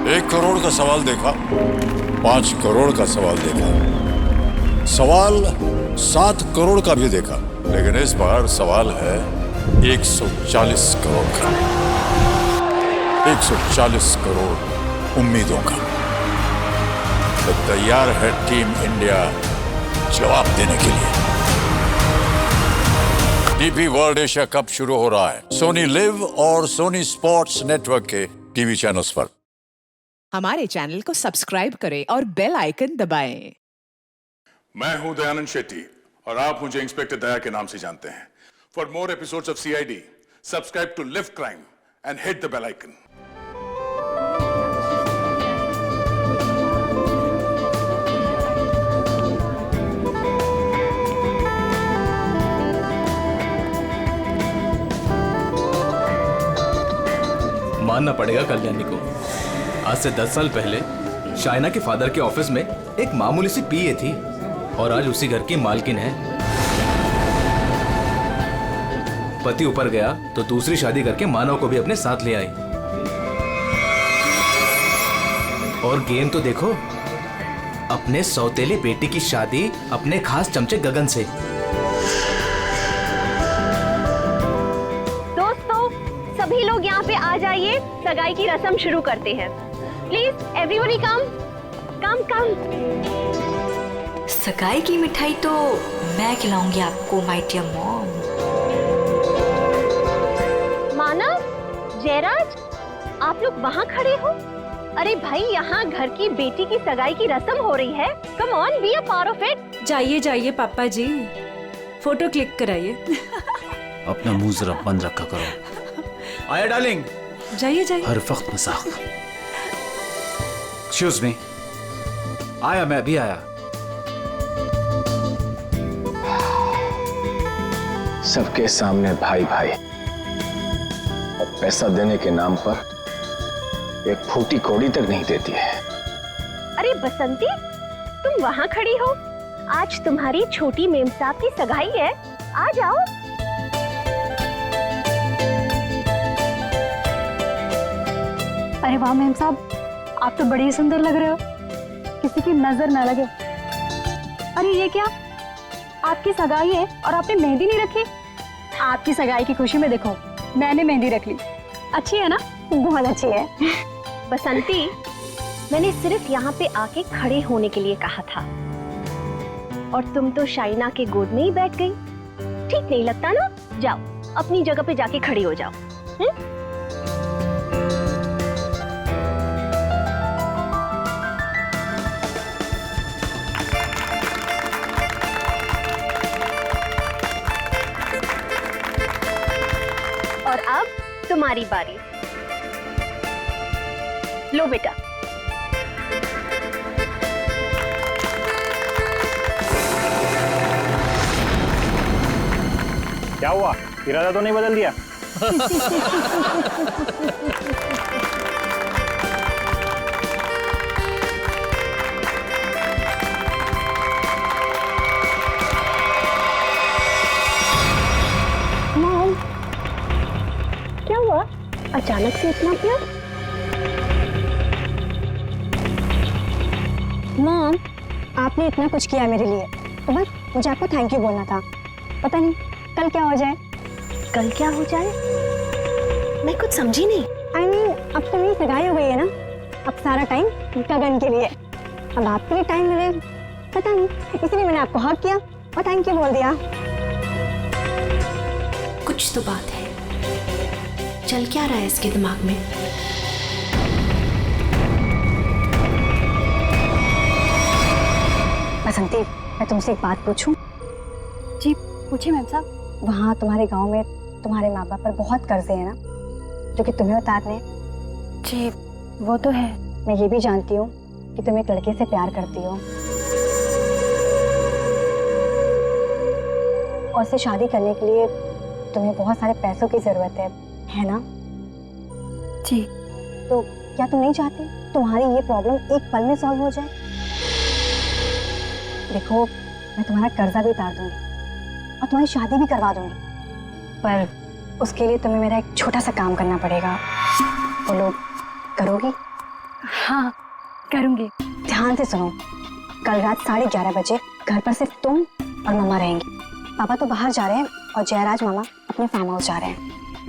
1 करोड़ का सवाल देखा, 5 करोड़ का सवाल देखा, सवाल 7 करोड़ का भी देखा, लेकिन इस बार सवाल है 140 करोड़ का। 140 करोड़ उम्मीदों का। तो तैयार है टीम इंडिया जवाब देने के लिए। डीपी वर्ल्ड एशिया कप शुरू हो रहा है सोनी लिव और सोनी स्पोर्ट्स नेटवर्क के टीवी चैनल्स पर। हमारे चैनल को सब्सक्राइब करें और बेल आइकन दबाएं। मैं हूं दयानंद शेट्टी और आप मुझे इंस्पेक्टर दया के नाम से जानते हैं। For more episodes of CID, subscribe to Liv Crime and hit the bell icon. मानना पड़ेगा कल्याणी को, आज से 10 साल पहले शाइना के फादर के ऑफिस में एक मामूली सी पीए थी और आज उसी घर की मालकिन है। पति ऊपर गया तो दूसरी शादी करके मानव को भी अपने साथ ले आई। और गेम तो देखो, अपने सौतेली बेटी की शादी अपने खास चमचे गगन से। सभी लोग यहाँ पे आ जाइए, सगाई की रस्म शुरू करते हैं। प्लीज एवरीबॉडी कम कम कम। सगाई की मिठाई तो मैं खिलाऊंगी आपको माय डियर मॉम। मानव, जयराज, आप लोग वहाँ खड़े हो? अरे भाई, यहाँ घर की बेटी की सगाई की रस्म हो रही है। Come on, be a part of it. जाइए जाइए पापा जी, फोटो क्लिक कराइए। अपना मुंह जरा बंद रखा करो। आया डार्लिंग, जाइए जाइए। हर वक्त मजाक। एक्सक्यूज मी, आया, मैं भी आया। सबके सामने भाई भाई और पैसा देने के नाम पर एक फूटी कौड़ी तक नहीं देती है। अरे बसंती, तुम वहाँ खड़ी हो? आज तुम्हारी छोटी मेम साहब की सगाई है, आ जाओ। अरे वाह मेम साहब, आप तो बड़े ही सुंदर लग रहे हो, किसी की नजर ना लगे। अरे ये क्या, आपकी सगाई है और आपने मेहंदी नहीं रखी? आपकी सगाई की खुशी में देखो, मैंने मेहंदी रख ली। अच्छी है ना? बहुत अच्छी है। बसंती, मैंने सिर्फ यहाँ पे आके खड़े होने के लिए कहा था और तुम तो शाइना के गोद में ही बैठ गई। ठीक नहीं लगता ना? जाओ अपनी जगह पे जाके खड़ी हो जाओ। और अब तुम्हारी बारी। लो बेटा। क्या हुआ, इरादा तो नहीं बदल दिया? मॉम, क्या हुआ? अचानक से इतना प्यार? मॉम, आपने इतना कुछ किया मेरे लिए, तो बस मुझे आपको थैंक यू बोलना था। पता नहीं कल क्या हो जाए। कल क्या हो जाए? मैं कुछ समझी नहीं। I mean, अब तो मेरी सगाई हो गई है ना, अब सारा टाइम गगन के लिए। अब आपके लिए टाइम मिले, पता नहीं, इसलिए मैंने आपको हक किया और थैंक यू बोल दिया। कुछ तो बात है, चल क्या रहा है इसके दिमाग में? बसंती, मैं तुमसे एक बात पूछूं? जी पूछिए मैम साहब। वहाँ तुम्हारे गांव में तुम्हारे माँ बाप पर बहुत कर्जे हैं ना, जो कि तुम्हें उतारने हैं? जी वो तो है। मैं ये भी जानती हूँ कि तुम एक लड़के से प्यार करती हो और उससे शादी करने के लिए तुम्हें बहुत सारे पैसों की जरूरत है ना? जी। तो क्या तुम नहीं चाहती तुम्हारी ये प्रॉब्लम एक पल में सॉल्व हो जाए? देखो, मैं तुम्हारा कर्जा भी उतार दूंगी और तुम्हारी शादी भी करवा दूंगी, पर उसके लिए तुम्हें मेरा एक छोटा सा काम करना पड़ेगा। बोलो, करोगी? हाँ करूँगी। ध्यान से सुनो, कल रात 11:30 बजे घर पर सिर्फ तुम और मम्मा रहेंगी। पापा तो बाहर जा रहे हैं और जयराज मामा अपने फार्म हाउस जा रहे हैं।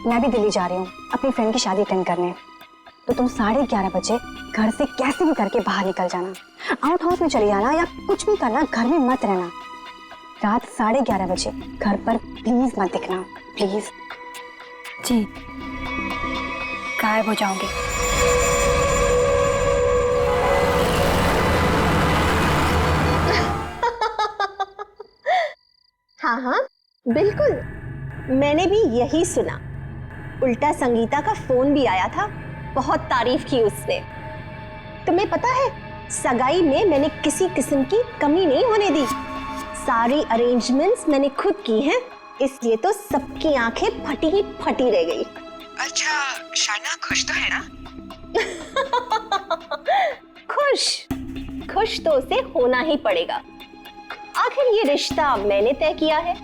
मैं भी दिल्ली जा रही हूँ अपनी फ्रेंड की शादी अटेंड करने। तो तुम 11:30 बजे घर से कैसे भी करके बाहर निकल जाना, आउट हाउस में चली जाना या कुछ भी करना, घर में मत रहना। रात 11:30 बजे घर पर प्लीज मत दिखना, प्लीज। जी, गायब हो जाओगे। हाँ हाँ बिल्कुल, मैंने भी यही सुना। उल्टा संगीता का फोन भी आया था, बहुत तारीफ की उसने। तुम्हें पता है, सगाई में मैंने किसी किस्म की कमी नहीं होने दी। सारी अरेंजमेंट्स मैंने खुद की हैं, इसलिए तो सबकी आंखें फटी ही फटी रह गई। अच्छा, शाइना खुश तो है ना? खुश तो उसे होना ही पड़ेगा। आखिर ये रिश्ता मैंने तय किया है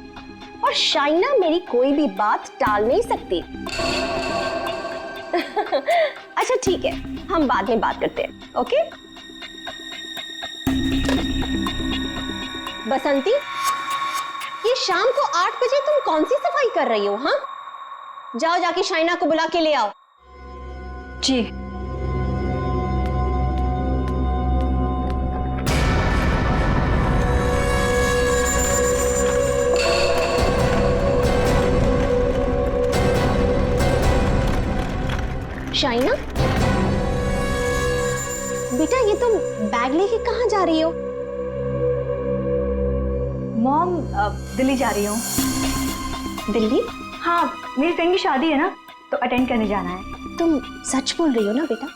और शाइना मेरी कोई भी बात टाल नहीं सकती। अच्छा ठीक है, हम बाद में बात करते हैं, ओके? बसंती, ये शाम को 8 बजे तुम कौन सी सफाई कर रही हो? हाँ, जाओ जाके शाइना को बुला के ले आओ। जी। शाइना, बेटा ये तुम बैग लेके कहाँ जा रही हो? मॉम, दिल्ली जा रही हूँ। दिल्ली? हाँ, मेरी फ्रेंड की शादी है ना, तो अटेंड करने जाना है। तुम सच बोल रही हो ना बेटा?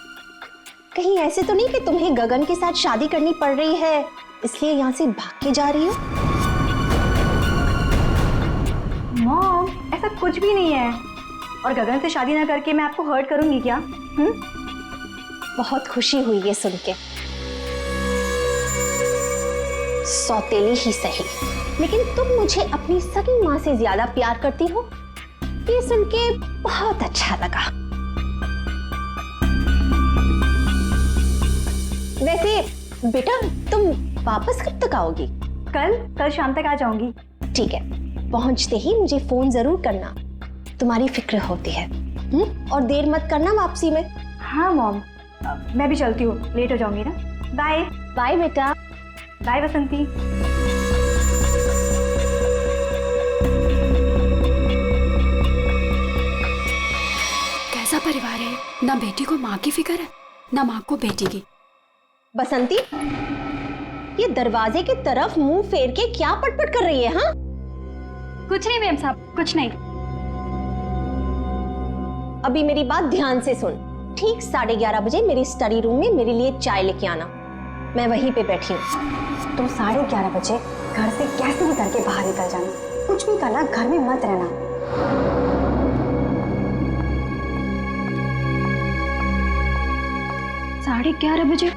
कहीं ऐसे तो नहीं कि तुम्हें गगन के साथ शादी करनी पड़ रही है, इसलिए यहाँ से भाग के जा रही हो? मॉम, ऐसा कुछ भी नहीं है। और गगन से शादी ना करके मैं आपको हर्ट करूंगी क्या? बहुत खुशी हुई ये सुन के। सौतेली ही सही, लेकिन तुम मुझे अपनी सगी माँ से ज्यादा प्यार करती हो, ये सुन के बहुत अच्छा लगा। वैसे बेटा, तुम वापस कब तक आओगी? कल शाम तक आ जाऊंगी। ठीक है, पहुंचते ही मुझे फोन जरूर करना, तुम्हारी फिक्र होती है। और देर मत करना वापसी में। हाँ मॉम, मैं भी चलती हूँ, लेट हो जाऊंगी ना। बाय। बाय बेटा। बाय बसंती। कैसा परिवार है, ना बेटी को माँ की फिक्र है, ना माँ को बेटी की। बसंती, ये दरवाजे की तरफ मुंह फेर के क्या पटपट कर रही है? हाँ, कुछ नहीं मैम साहब, कुछ नहीं। अभी मेरी बात ध्यान से सुन। ठीक 11:30 बजे मेरी स्टडी रूम में मेरे लिए चाय लेके आना, मैं वहीं पे बैठी हूँ। तुम 11:30 बजे घर से कैसे भी करके बाहर निकल जाना, कुछ भी करना, घर में मत रहना। 11:30 बजे?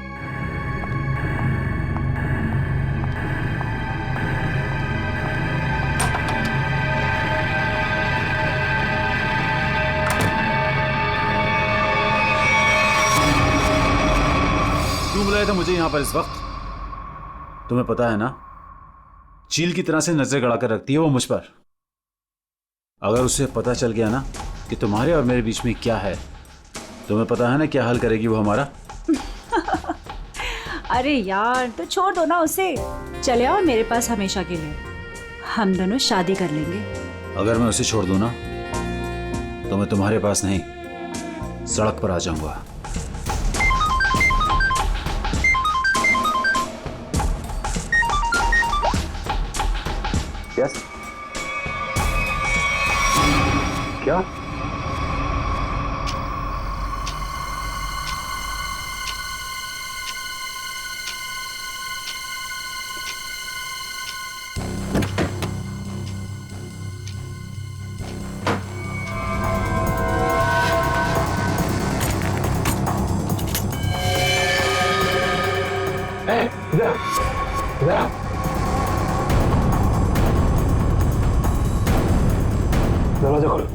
क्यों बुलाया था मुझे यहाँ पर इस वक्त? तुम्हें पता है ना, चील की तरह से नजर गड़ा कर रखती है वो मुझ पर। अगर उसे पता चल गया ना कि तुम्हारे और मेरे बीच में क्या है, तुम्हें पता है ना क्या हाल करेगी वो हमारा। अरे यार, तो छोड़ दो ना उसे, चले आओ मेरे पास हमेशा के लिए, हम दोनों शादी कर लेंगे। अगर मैं उसे छोड़ दूं ना, तो मैं तुम्हारे पास नहीं, सड़क पर आ जाऊंगा। यस, क्या? दरवाजा खोलो।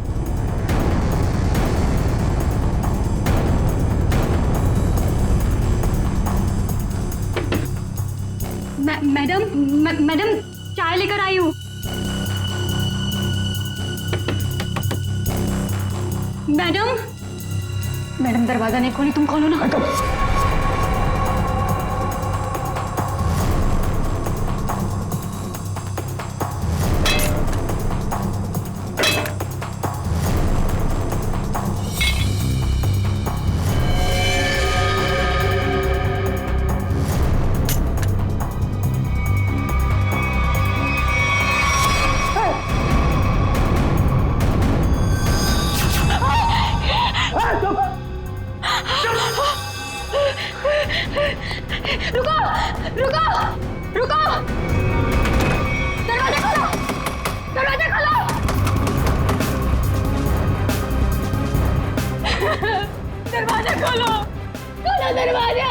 मैडम चाय लेकर आई हूँ। मैडम दरवाजा नहीं खोली, तुम खोलो ना। रुको रुको रुको, दरवाजा खोलो, दरवाजा खोलो। दरवाजा खोलो, खोलो दरवाजा।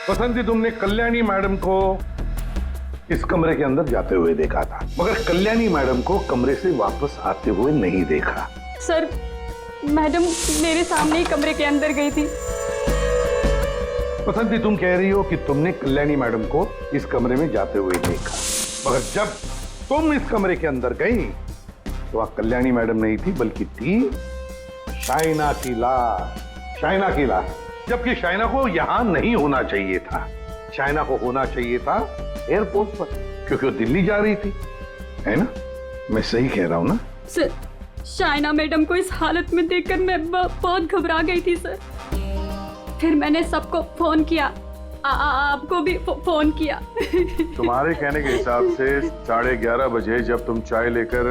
बसंती, तुमने कल्याणी मैडम को इस कमरे के अंदर जाते हुए देखा था, मगर कल्याणी मैडम को कमरे से वापस आते हुए नहीं देखा। सर, मैडम मेरे सामने ही कमरे के अंदर गई थी। बसंती, तुम कह रही हो कि तुमने कल्याणी मैडम को इस कमरे में जाते हुए देखा, मगर जब तुम इस कमरे के अंदर गई तो वहां कल्याणी मैडम नहीं थी, बल्कि थी शाइना की लाश। शाइना की लाश, जबकि शाइना को यहां नहीं होना चाहिए था। शाइना को होना चाहिए था एयरपोर्ट पर, क्योंकि वो दिल्ली जा रही थी, है ना? मैं सही कह रहा हूं ना? सर, शाइना मैडम को इस हालत में देखकर मैं बहुत घबरा गई थी सर। फिर मैंने सबको फोन किया, आपको भी फोन किया। तुम्हारे कहने के हिसाब से 11:30 बजे जब तुम चाय लेकर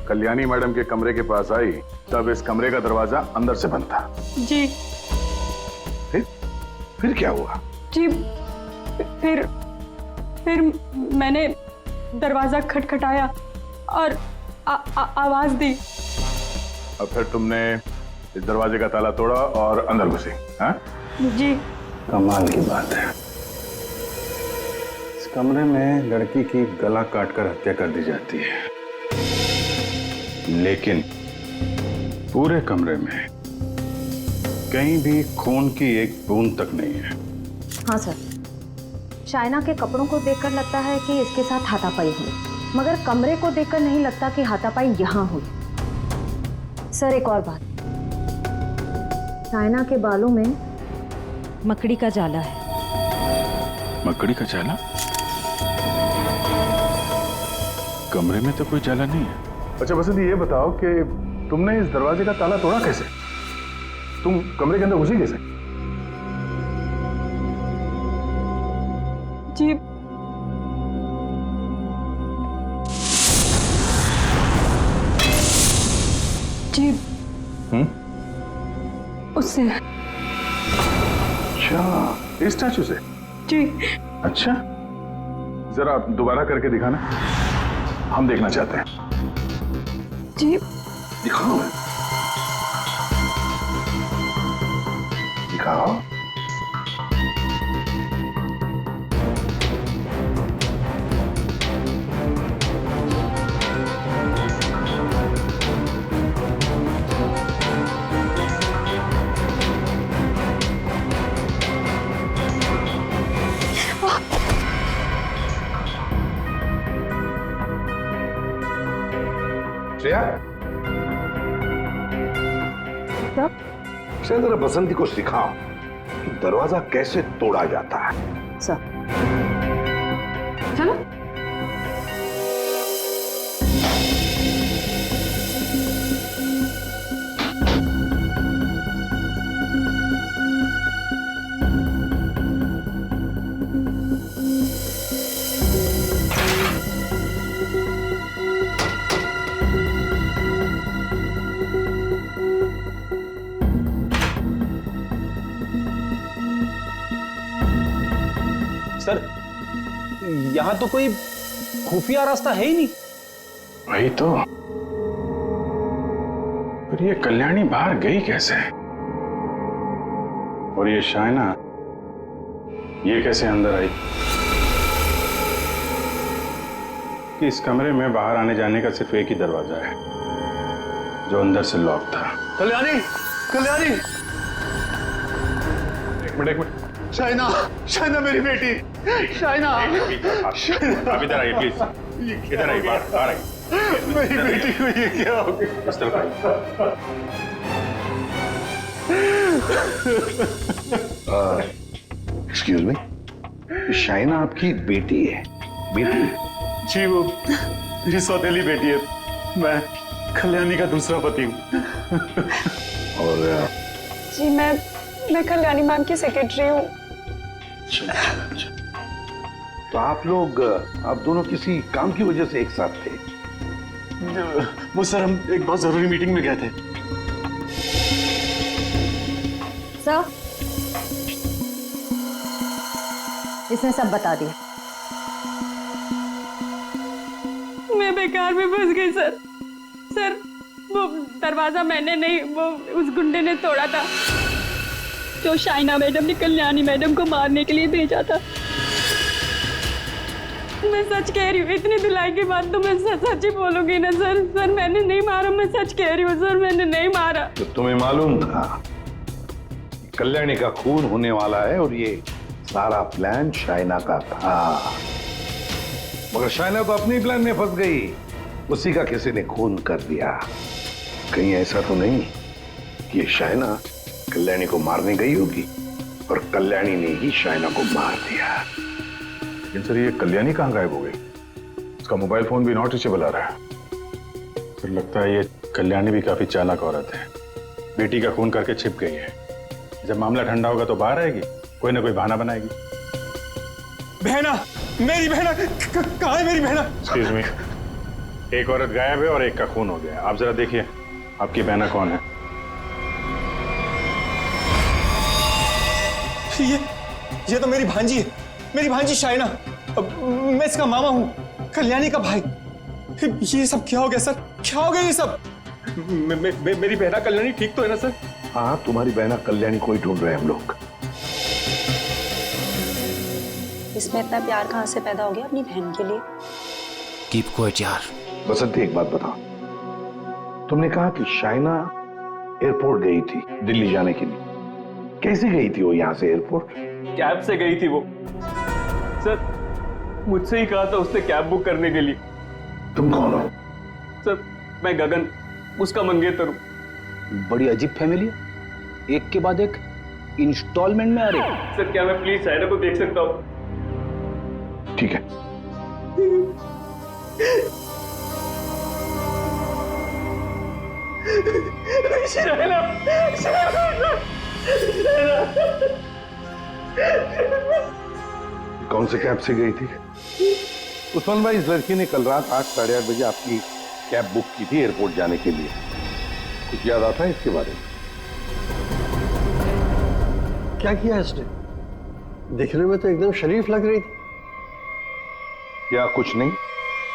कल्याणी मैडम के कमरे के पास आई, तब इस कमरे का दरवाजा अंदर से बंद था। जी। फिर क्या हुआ? जी, फिर मैंने दरवाजा खटखटाया और आवाज दी। और फिर तुमने इस दरवाजे का ताला तोड़ा और अंदर घुसी? हाँ? जी। कमाल की बात है, इस कमरे में लड़की की गला काटकर हत्या कर दी जाती है, लेकिन पूरे कमरे में कहीं भी खून की एक बूंद तक नहीं है। हाँ सर, शाइना के कपड़ों को देखकर लगता है कि इसके साथ हाथापाई हुई, मगर कमरे को देखकर नहीं लगता कि हाथापाई यहाँ हुई। सर, एक और बात, शाइना के बालों में मकड़ी का जाला है। मकड़ी का जाला? कमरे में तो कोई जाला नहीं है। अच्छा बसंती, ये बताओ कि तुमने इस दरवाजे का ताला तोड़ा कैसे? तुम कमरे के अंदर घुसी कैसे? जी, जी, उससे। अच्छा, इस स्टैचू से? जी। अच्छा, जरा दोबारा करके दिखाना, हम देखना चाहते हैं। जी। दिखाओ, दिखाओ। जरा बसंती को सिखाओ कि दरवाजा कैसे तोड़ा जाता है। सर, चलो। सर, यहाँ तो कोई खुफिया रास्ता है ही नहीं। वही तो, फिर ये कल्याणी बाहर गई कैसे? और ये शाइना, ये कैसे अंदर आई? कि इस कमरे में बाहर आने जाने का सिर्फ एक ही दरवाजा है, जो अंदर से लॉक था। कल्याणी, कल्याणी, एक मिनट। शाइना, शाइना मेरी बेटी, शाइना। आप इधर आइए प्लीज, इधर आइए, बाहर आइए। मेरी बेटी को ये क्या हो गया? इस तरफ आइए। एक्सक्यूज मी, शाइना आपकी बेटी है? बेटी? जी वो मेरी सौतेली बेटी है, मैं कल्याणी का दूसरा पति हूँ। और जी मैं कल्याणी मैम की सेक्रेटरी हूँ। तो आप लोग, आप दोनों किसी काम की वजह से एक साथ थे? वो सर, हम एक बहुत जरूरी मीटिंग में गए थे। सर, इसने सब बता दिया। मैं बेकार में फंस गई सर। सर वो दरवाजा मैंने नहीं, वो उस गुंडे ने तोड़ा था जो शाइना मैडम ने कल्याणी मैडम को मारने के लिए भेजा था। मैं सच कह रही हूँ, इतनी धुलाई के बाद तो मैं सच ही बोलूंगी ना सर। सर मैंने नहीं मारा, मैं सच कह रही हूँ सर, मैंने नहीं मारा। तो तुम्हें मालूम था कल्याणी का खून होने वाला है और ये सारा प्लान शाइना का था, मगर शाइना तो अपनी प्लान में फंस गई, उसी का किसी ने खून कर दिया। कहीं ऐसा तो नहीं कि ये शाइना कल्याणी को मारने गई होगी और कल्याणी ने ही शाइना को मार दिया। लेकिन सर ये कल्याणी कहाँ गायब हो गई? उसका मोबाइल फोन भी नॉट रीचेबल आ रहा है। सर लगता है ये कल्याणी भी काफी चालाक औरत है, बेटी का खून करके छिप गई है। जब मामला ठंडा होगा तो बाहर आएगी, कोई ना कोई बहाना बनाएगी। बहना, मेरी बहना कहाँ है? मेरी बहना। एक्सक्यूज मी, एक औरत गायब है और एक का खून हो गया। आप जरा देखिए आपकी बहना कौन है। ये तो मेरी भांजी है, मेरी भांजी शाइना। मैं इसका मामा हूँ, कल्याणी का भाई। ये सब क्या हो गया सर? क्या हो गया ये सब? मेरी बहना कल्याणी ठीक तो है ना सर? हाँ, तुम्हारी बहना कल्याणी को ही ढूंढ रहे हैं हम लोग। इसमें इतना प्यार कहाँ से पैदा हो गया अपनी बहन के लिए? कीप क्वाइट यार। बसंती, एक बात बताओ, तुमने कहा कि शाइना एयरपोर्ट गई थी दिल्ली जाने के लिए, कैसे गई थी वो यहाँ से एयरपोर्ट? कैब से गई थी वो सर, मुझसे ही कहा था उसने कैब बुक करने के लिए। तुम कौन हो? सर मैं गगन, उसका मंगेतर हूँ। बड़ी अजीब फैमिली है, एक के बाद एक इंस्टॉलमेंट में आ रही। सर क्या मैं प्लीज शाइना को देख सकता हूँ? ठीक है। शाइना, कौन से कैब से गई थी? उस्मान भाई, इस लड़की ने कल रात 8, साढ़े 8 बजे आपकी कैब बुक की थी एयरपोर्ट जाने के लिए। कुछ याद आता है इसके बारे में? क्या किया इसने? दिखने में तो एकदम शरीफ लग रही थी। क्या कुछ नहीं,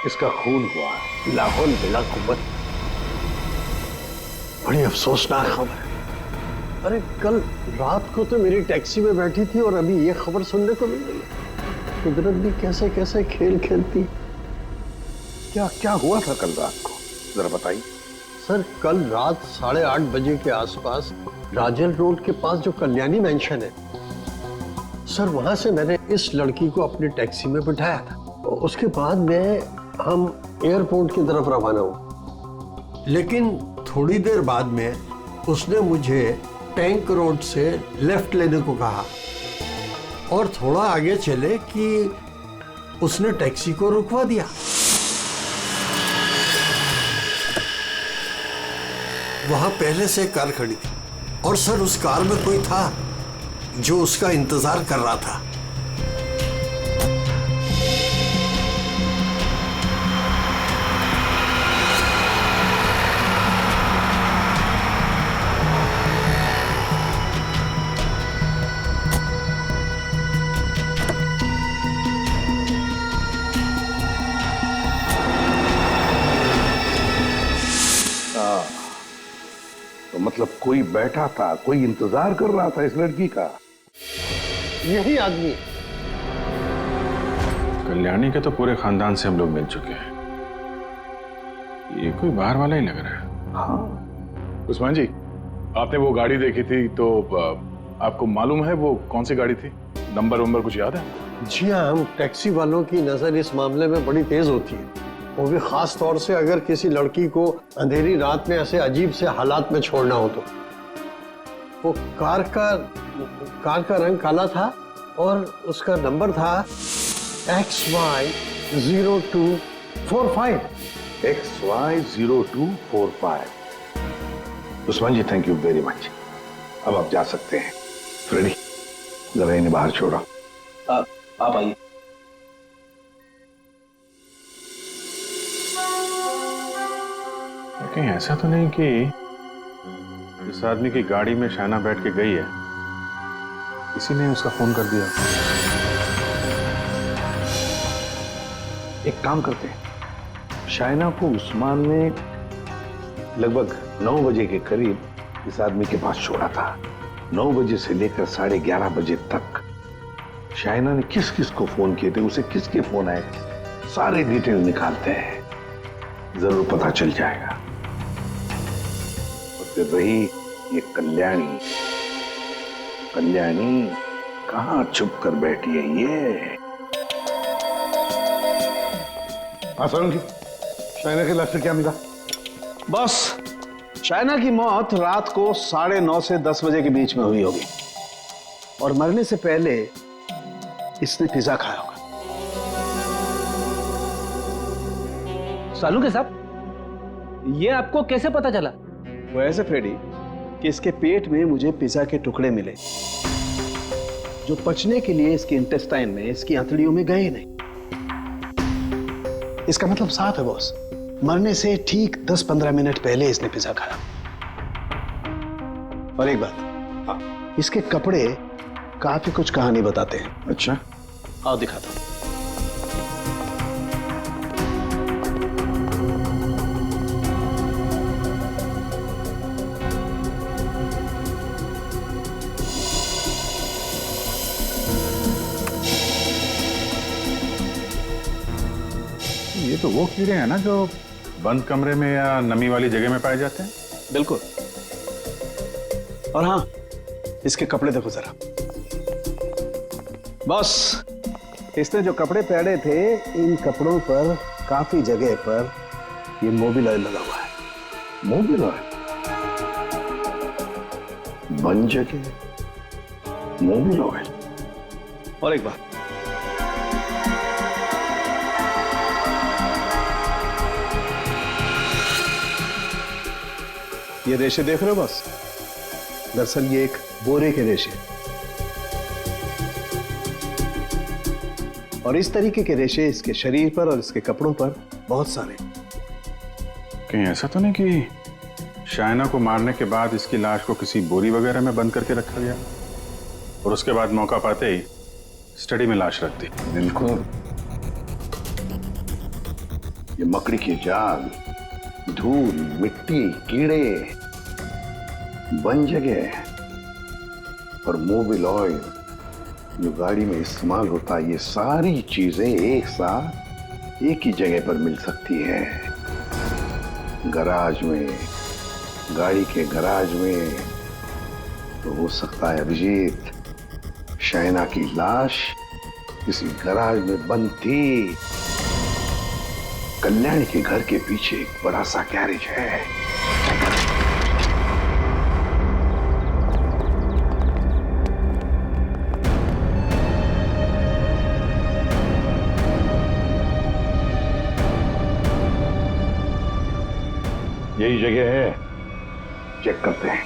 इसका खून हुआ है। लाहौल बिला कुव्वत। बड़ी अफसोसनाक खबर है। अरे कल रात को तो मेरी टैक्सी में बैठी थी और अभी ये खबर सुनने को मिल रही है। कुदरत भी कैसे कैसे खेल खेलती। क्या क्या हुआ था कल रात को, जरा बताइए। सर कल रात 8:30 बजे के आसपास राजल रोड के पास जो कल्याणी मैंशन है सर, वहां से मैंने इस लड़की को अपनी टैक्सी में बिठाया था। उसके बाद में हम एयरपोर्ट की तरफ रवाना हुए, लेकिन थोड़ी देर बाद में उसने मुझे टैंक रोड से लेफ्ट लेने को कहा और थोड़ा आगे चले कि उसने टैक्सी को रुकवा दिया। वहां पहले से कार खड़ी थी और सर उस कार में कोई था जो उसका इंतजार कर रहा था। तो मतलब कोई बैठा था, कोई इंतजार कर रहा था इस लड़की का। यही आदमी। कल्याणी के तो पूरे खानदान से हम लोग मिल चुके हैं, ये कोई बाहर वाला ही लग रहा है। हाँ उस्मान जी, आपने वो गाड़ी देखी थी तो आपको मालूम है वो कौन सी गाड़ी थी? नंबर वंबर कुछ याद है? जी हाँ, हम टैक्सी वालों की नजर इस मामले में बड़ी तेज होती है, वो भी खास तौर से अगर किसी लड़की को अंधेरी रात में ऐसे अजीब से हालात में छोड़ना हो तो। वो कार का रंग काला था और उसका नंबर था XY0245। XY0245। Usman ji thank you very much. अब आप जा सकते हैं। फ्रेडी जरा इन्हें बाहर छोड़ो। आप आइए। कहीं ऐसा तो नहीं कि इस आदमी की गाड़ी में शाइना बैठ के गई है, किसी ने उसका फोन कर दिया? एक काम करते हैं, शाइना को उस्मान ने लगभग 9 बजे के करीब इस आदमी के पास छोड़ा था। 9 बजे से लेकर 11:30 बजे तक शाइना ने किस किस को फोन किए थे, उसे किसके फोन आए, सारे डिटेल निकालते हैं, जरूर पता चल जाएगा। और फिर रही ये कल्याणी कहां छुप कर बैठी है ये? हाँ सर, उनकी शाइना के लाश से क्या मिला? बस शाइना की मौत रात को 9:30 से 10 बजे के बीच में हुई होगी और मरने से पहले इसने पिज्जा खाया होगा। सालू के साहब, ये आपको कैसे पता चला? वो ऐसे फ्रेडी कि इसके पेट में मुझे पिज्जा के टुकड़े मिले जो पचने के लिए इसके इंटेस्टाइन में, इसकी आंतड़ियों में गए नहीं। इसका मतलब साफ है बॉस, मरने से ठीक 10-15 मिनट पहले इसने पिज्जा खाया। और एक बात, इसके कपड़े काफी कुछ कहानी बताते हैं। अच्छा, आओ दिखाता हूं। ये तो वो कीड़े हैं ना जो बंद कमरे में या नमी वाली जगह में पाए जाते हैं? बिल्कुल। और हाँ, इसके कपड़े देखो जरा। बस इसने जो कपड़े पहने थे, इन कपड़ों पर काफी जगह पर ये मोबिल ऑयल लगा हुआ है। Mobil oil? बन जगह मोबिल ऑयल? और एक बात, ये रेशे देख रहे हो बस? दरअसल ये एक बोरे के रेशे, और इस तरीके के रेशे इसके शरीर पर और इसके कपड़ों पर बहुत सारे। कहीं ऐसा तो नहीं कि शाइना को मारने के बाद इसकी लाश को किसी बोरी वगैरह में बंद करके रखा गया और उसके बाद मौका पाते ही स्टडी में लाश रख दी? बिल्कुल। ये मकड़ी के जाल, धूल, मिट्टी, कीड़े, बन जगह और मोबिल ऑयल जो गाड़ी में इस्तेमाल होता है, ये सारी चीजें एक साथ एक ही जगह पर मिल सकती है। गराज में, गाड़ी के गराज में। तो हो सकता है अभिजीत, शाइना की लाश किसी गराज में बंद थी। कल्याणी के घर के पीछे एक बड़ा सा गैरेज है। यही जगह है, चेक करते हैं।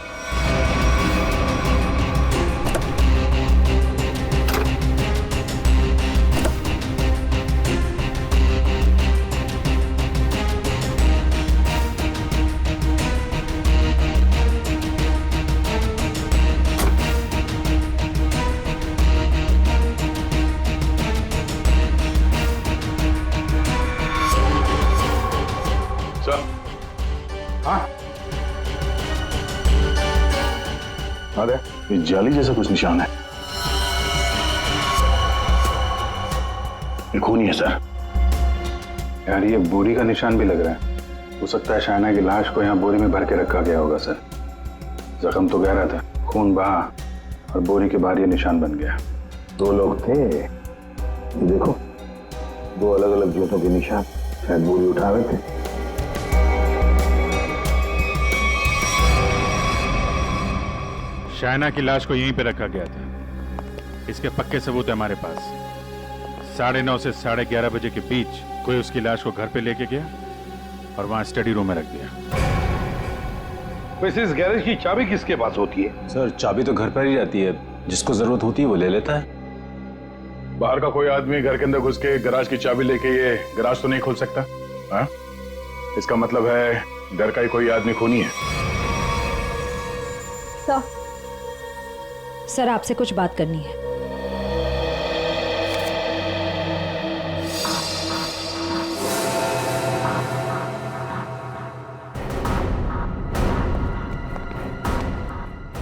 अरे ये जाली जैसा कुछ निशान है। ये खून ही है सर। यार ये बोरी का निशान भी लग रहा है। हो सकता है शाइना की लाश को यहाँ बोरी में भर के रखा गया होगा सर। जख्म तो गहरा था, खून बहा और बोरी के बाहर ये निशान बन गया। 2 लोग थे, ये देखो 2 अलग अलग जूतों के निशान, शायद बोरी उठा रहे थे। शायना की लाश को यहीं पे रखा गया था। इसके पक्के सबूत है हमारे पास। 9:30 से 11:30 बजे के बीच कोई उसकी लाश को घर पे लेके गया और वहां स्टडी रूम में रख दिया। वैसे इस गैरेज की चाबी किसके पास होती है? सर चाबी तो घर पर ही रहती है, जिसको जरूरत होती है वो ले लेता है। बाहर का कोई आदमी घर के अंदर घुस के गराज की चाबी लेके ये गराज तो नहीं खोल सकता। हाँ? इसका मतलब है घर का ही कोई आदमी खूनी है। सर आपसे कुछ बात करनी है।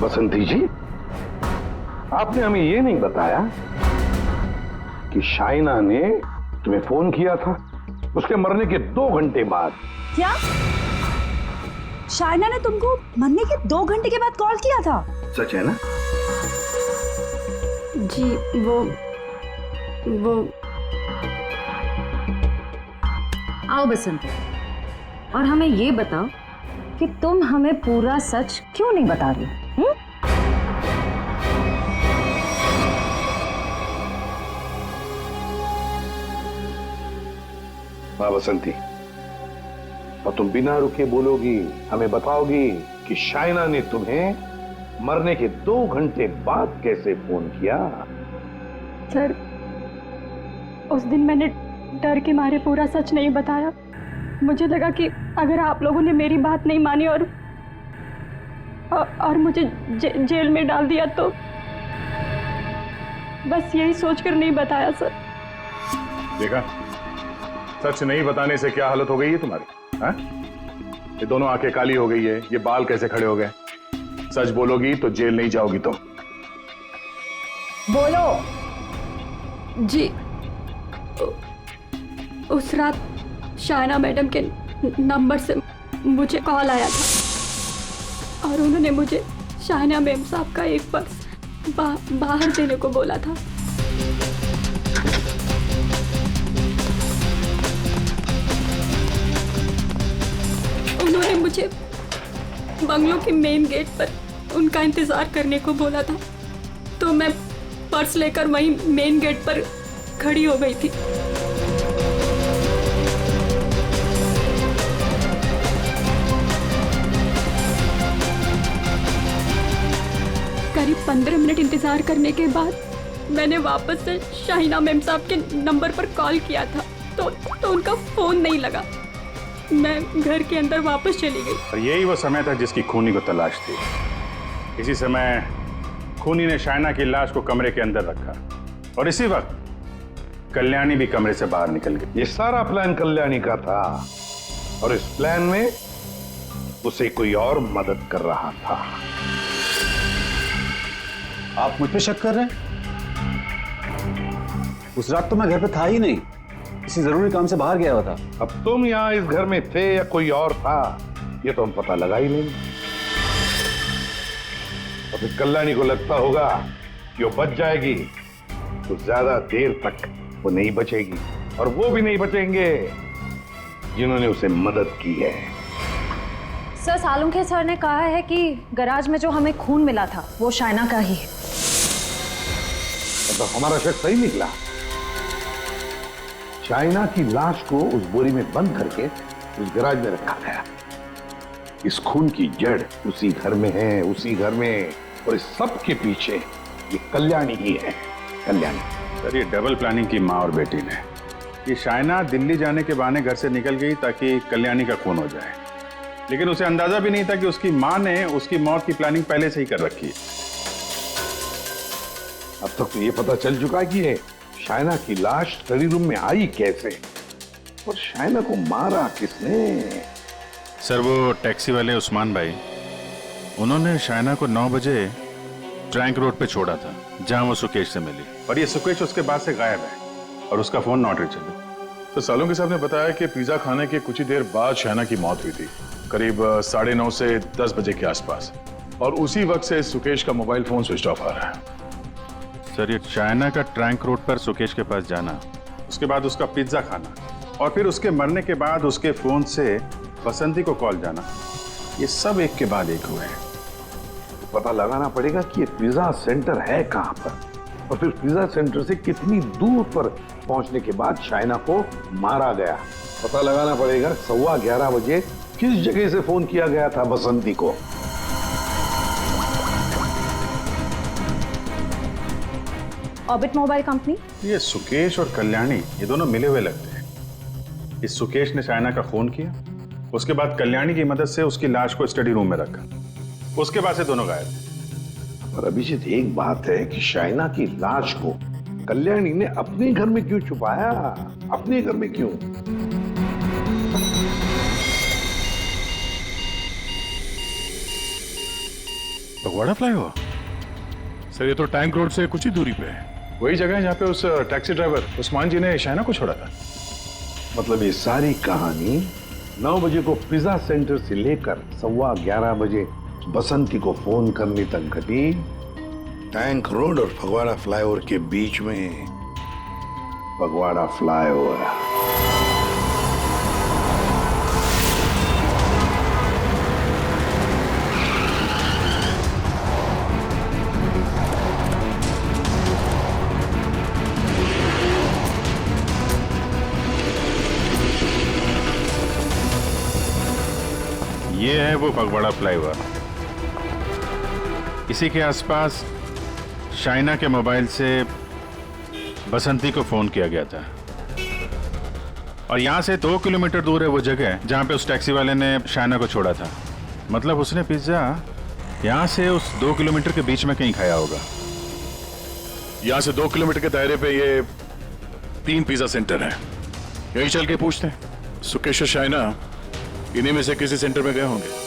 बसंती जी, आपने हमें ये नहीं बताया कि शाइना ने तुम्हें फोन किया था उसके मरने के 2 घंटे बाद। क्या शाइना ने तुमको मरने के 2 घंटे के बाद कॉल किया था? सच है ना? जी वो आओ बसंती, और हमें ये बताओ कि तुम हमें पूरा सच क्यों नहीं बता रही? हाँ बसंती, और तुम बिना रुके बोलोगी, हमें बताओगी कि शाइना ने तुम्हें मरने के 2 घंटे बाद कैसे फोन किया? सर उस दिन मैंने डर के मारे पूरा सच नहीं बताया। मुझे लगा कि अगर आप लोगों ने मेरी बात नहीं मानी और मुझे जेल में डाल दिया तो बस यही सोचकर नहीं बताया सर। देखा, सच नहीं बताने से क्या हालत हो गई है तुम्हारी? हाँ? ये दोनों आंखें काली हो गई है, ये बाल कैसे खड़े हो गए? सच बोलोगी तो जेल नहीं जाओगी तुम। बोलो। जी उस रात शाइना मैडम के नंबर से मुझे कॉल आया था और उन्होंने मुझे शाइना मैम साहब का एक पर्स बाहर देने को बोला था। उन्होंने मुझे बंगलों के मेन गेट पर उनका इंतजार करने को बोला था, तो मैं पर्स लेकर वहीं मेन गेट पर खड़ी हो गई थी। करीब 15 मिनट इंतजार करने के बाद मैंने वापस से शाइना मैम साहब के नंबर पर कॉल किया था, तो उनका फोन नहीं लगा। मैं घर के अंदर वापस चली गई। और यही वो समय था जिसकी खूनी को तलाश थी। इसी समय खूनी ने शाइना की लाश को कमरे के अंदर रखा और इसी वक्त कल्याणी भी कमरे से बाहर निकल गई। ये सारा प्लान कल्याणी का था और इस प्लान में उसे कोई और मदद कर रहा था। आप मुझ पे शक कर रहे हैं? उस रात तो मैं घर पे था ही नहीं, किसी जरूरी काम से बाहर गया हुआ था। अब तुम यहाँ इस घर में थे या कोई और था, ये तो हम पता लगा ही नहीं। और फिर कल्याणी को लगता होगा कि वो बच जाएगी, तो ज्यादा देर तक वो नहीं बचेगी, और वो भी नहीं बचेंगे जिन्होंने उसे मदद की है। सर सालुंखे सर ने कहा है कि गैराज में जो हमें खून मिला था वो शाइना का ही है। तो हमारा शक सही निकला। शाइना की लाश को उस बोरी में बंद करके उस गैराज में रखा गया। इस खून की जड़ उसी घर में है, उसी घर में, और इस सब के पीछे ये कल्याणी ही है। कल्याणी सर, ये डबल प्लानिंग की माँ और बेटी ने। ये शाइना दिल्ली जाने के बहाने घर से निकल गई ताकि कल्याणी का खून हो जाए, लेकिन उसे अंदाजा भी नहीं था कि उसकी माँ ने उसकी मौत की प्लानिंग पहले से ही कर रखी है। अब तक तो ये पता चल चुका है कि ये शाइना की लाश स्टडी रूम में आई कैसे, और शाइना को मारा किसने? सर वो टैक्सी वाले उस्मान भाई, उन्होंने शाइना को 9 बजे ट्रैंक रोड पे छोड़ा था जहां वो सुकेश से मिली, और ये सुकेश उसके बाद से गायब है और उसका फोन नॉट रीचेबल। तो सालुंखे साहब ने बताया कि पिज्जा खाने के कुछ ही देर बाद शाइना की मौत हुई थी, करीब 9:30 से 10 बजे के आसपास। और उसी वक्त से सुकेश का मोबाइल फोन स्विच ऑफ आ रहा है। सर, ये चाइना का ट्रैंक रोड पर सुकेश के पास जाना, उसके बाद उसका पिज्जा खाना, और फिर उसके मरने के बाद उसके फोन से बसंती को कॉल जाना, ये सब एक के बाद एक हुए हैं। पता लगाना पड़ेगा कि ये पिज्जा सेंटर है कहां पर, और फिर पिज्जा सेंटर से कितनी दूर पर पहुंचने के बाद शाइना को मारा गया। पता लगाना पड़ेगा 11:15 बजे किस जगह से फोन किया गया था बसंती को। Orbit mobile company. ये सुकेश और कल्याणी ये दोनों मिले हुए लगते हैं। इस सुकेश ने शाइना का खून किया, उसके बाद कल्याणी की मदद से उसकी लाश को स्टडी रूम में रखा, उसके बाद से दोनों गायब थे। और अभिजीत, एक बात है कि शाइना की लाश को कल्याणी ने अपने घर में क्यों छुपाया? अपने घर में क्यों? फगवाड़ा फ्लाईओवर? सर, ये तो टैंक रोड से कुछ ही दूरी पे है। वही जगह है जहाँ पे उस टैक्सी ड्राइवर उस्मान जी ने शाइना को छोड़ा था। मतलब ये सारी कहानी 9 बजे को पिज्जा सेंटर से लेकर 11:15 बजे बसंती को फोन करने तक घटी टैंक रोड और फगवाड़ा फ्लाईओवर के बीच में। फगवाड़ा फ्लाईओवर। ये है वो फगवाड़ा फ्लाईओवर। इसी के आसपास शाइना के मोबाइल से बसंती को फोन किया गया था, और यहां से 2 किलोमीटर दूर है वो जगह जहां पे उस टैक्सी वाले ने शाइना को छोड़ा था। मतलब उसने पिज्जा यहां से उस 2 किलोमीटर के बीच में कहीं खाया होगा। यहां से 2 किलोमीटर के दायरे पे ये 3 पिज्जा सेंटर है। यहीं चल के पूछते हैं, सुकेश और शाइना इन्हीं में से किसी सेंटर में गए होंगे।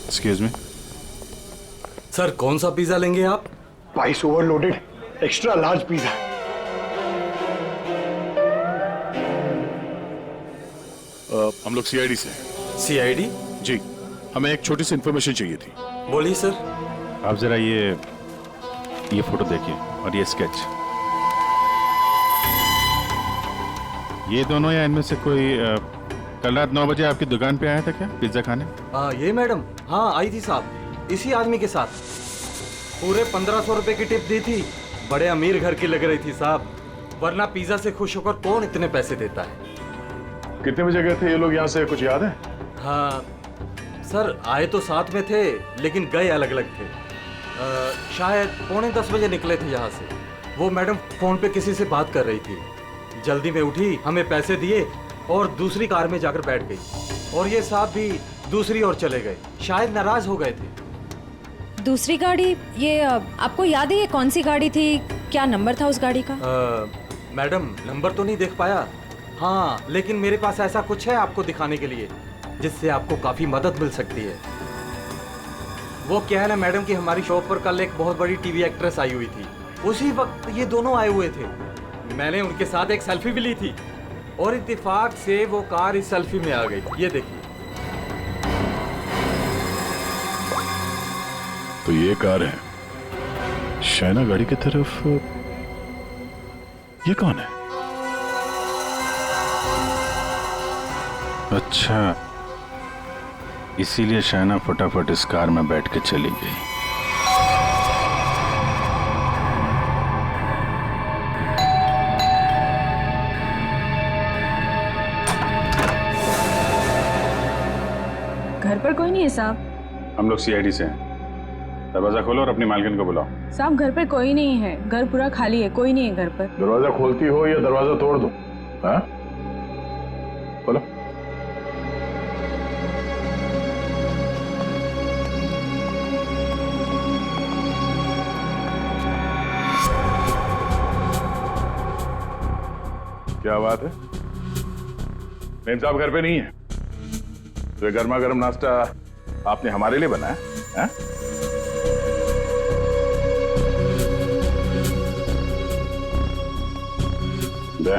एक्सक्यूज मी सर, कौन सा पिज्जा लेंगे आप? Spice overloaded extra large pizza. हम लोग सीआईडी से हैं। सीआईडी? जी, हमें एक छोटी सी इंफॉर्मेशन चाहिए थी। बोलिए सर। आप जरा ये फोटो देखिए और ये स्केच। ये दोनों या इनमें से कोई कल रात 9 बजे आपकी दुकान पे आया था क्या पिज्जा खाने? ये मैडम, हाँ आई थी साहब, इसी आदमी के साथ। पूरे 1500 रुपए की टिप दी थी। बड़े अमीर घर की लग रही थी साहब, वरना पिज्जा से खुश होकर कौन इतने पैसे देता है। कितने बजे गए थे ये लोग यहाँ से, कुछ याद है? हाँ सर, आए तो साथ में थे लेकिन गए अलग अलग थे। शायद 9:45 बजे निकले थे यहाँ से। वो मैडम फोन पे किसी से बात कर रही थी, जल्दी में उठी, हमें पैसे दिए और दूसरी कार में जाकर बैठ गई। और ये साहब भी दूसरी ओर चले गए, शायद नाराज हो गए थे। दूसरी गाड़ी, ये आपको याद है ये कौन सी गाड़ी थी? क्या नंबर था उस गाड़ी का? मैडम, नंबर तो नहीं देख पाया। हाँ, लेकिन मेरे पास ऐसा कुछ है आपको दिखाने के लिए जिससे आपको काफी मदद मिल सकती है। वो क्या है ना मैडम कि हमारी शॉप पर कल एक बहुत बड़ी टीवी एक्ट्रेस आई हुई थी। उसी वक्त ये दोनों आए हुए थे। मैंने उनके साथ एक सेल्फी भी ली थी और इत्तेफाक से वो कार इस सेल्फी में आ गई। ये देखिए। तो ये कार है शाइना गाड़ी की तरफ। ये कौन है? अच्छा, इसीलिए शाइना फटाफट इस कार में बैठ के चली गई। घर पर कोई नहीं है साहब। हम लोग सीआईडी से हैं। दरवाजा खोलो और अपनी मालकिन को बुलाओ। साहब, घर पर कोई नहीं है, घर पूरा खाली है, कोई नहीं है घर पर। दरवाजा खोलती हो या दरवाजा तोड़ दो? हाँ, खोलो। क्या बात है? मेम साहब घर पे नहीं है? तो ये गर्मा गर्म नाश्ता आपने हमारे लिए बनाया है? दे।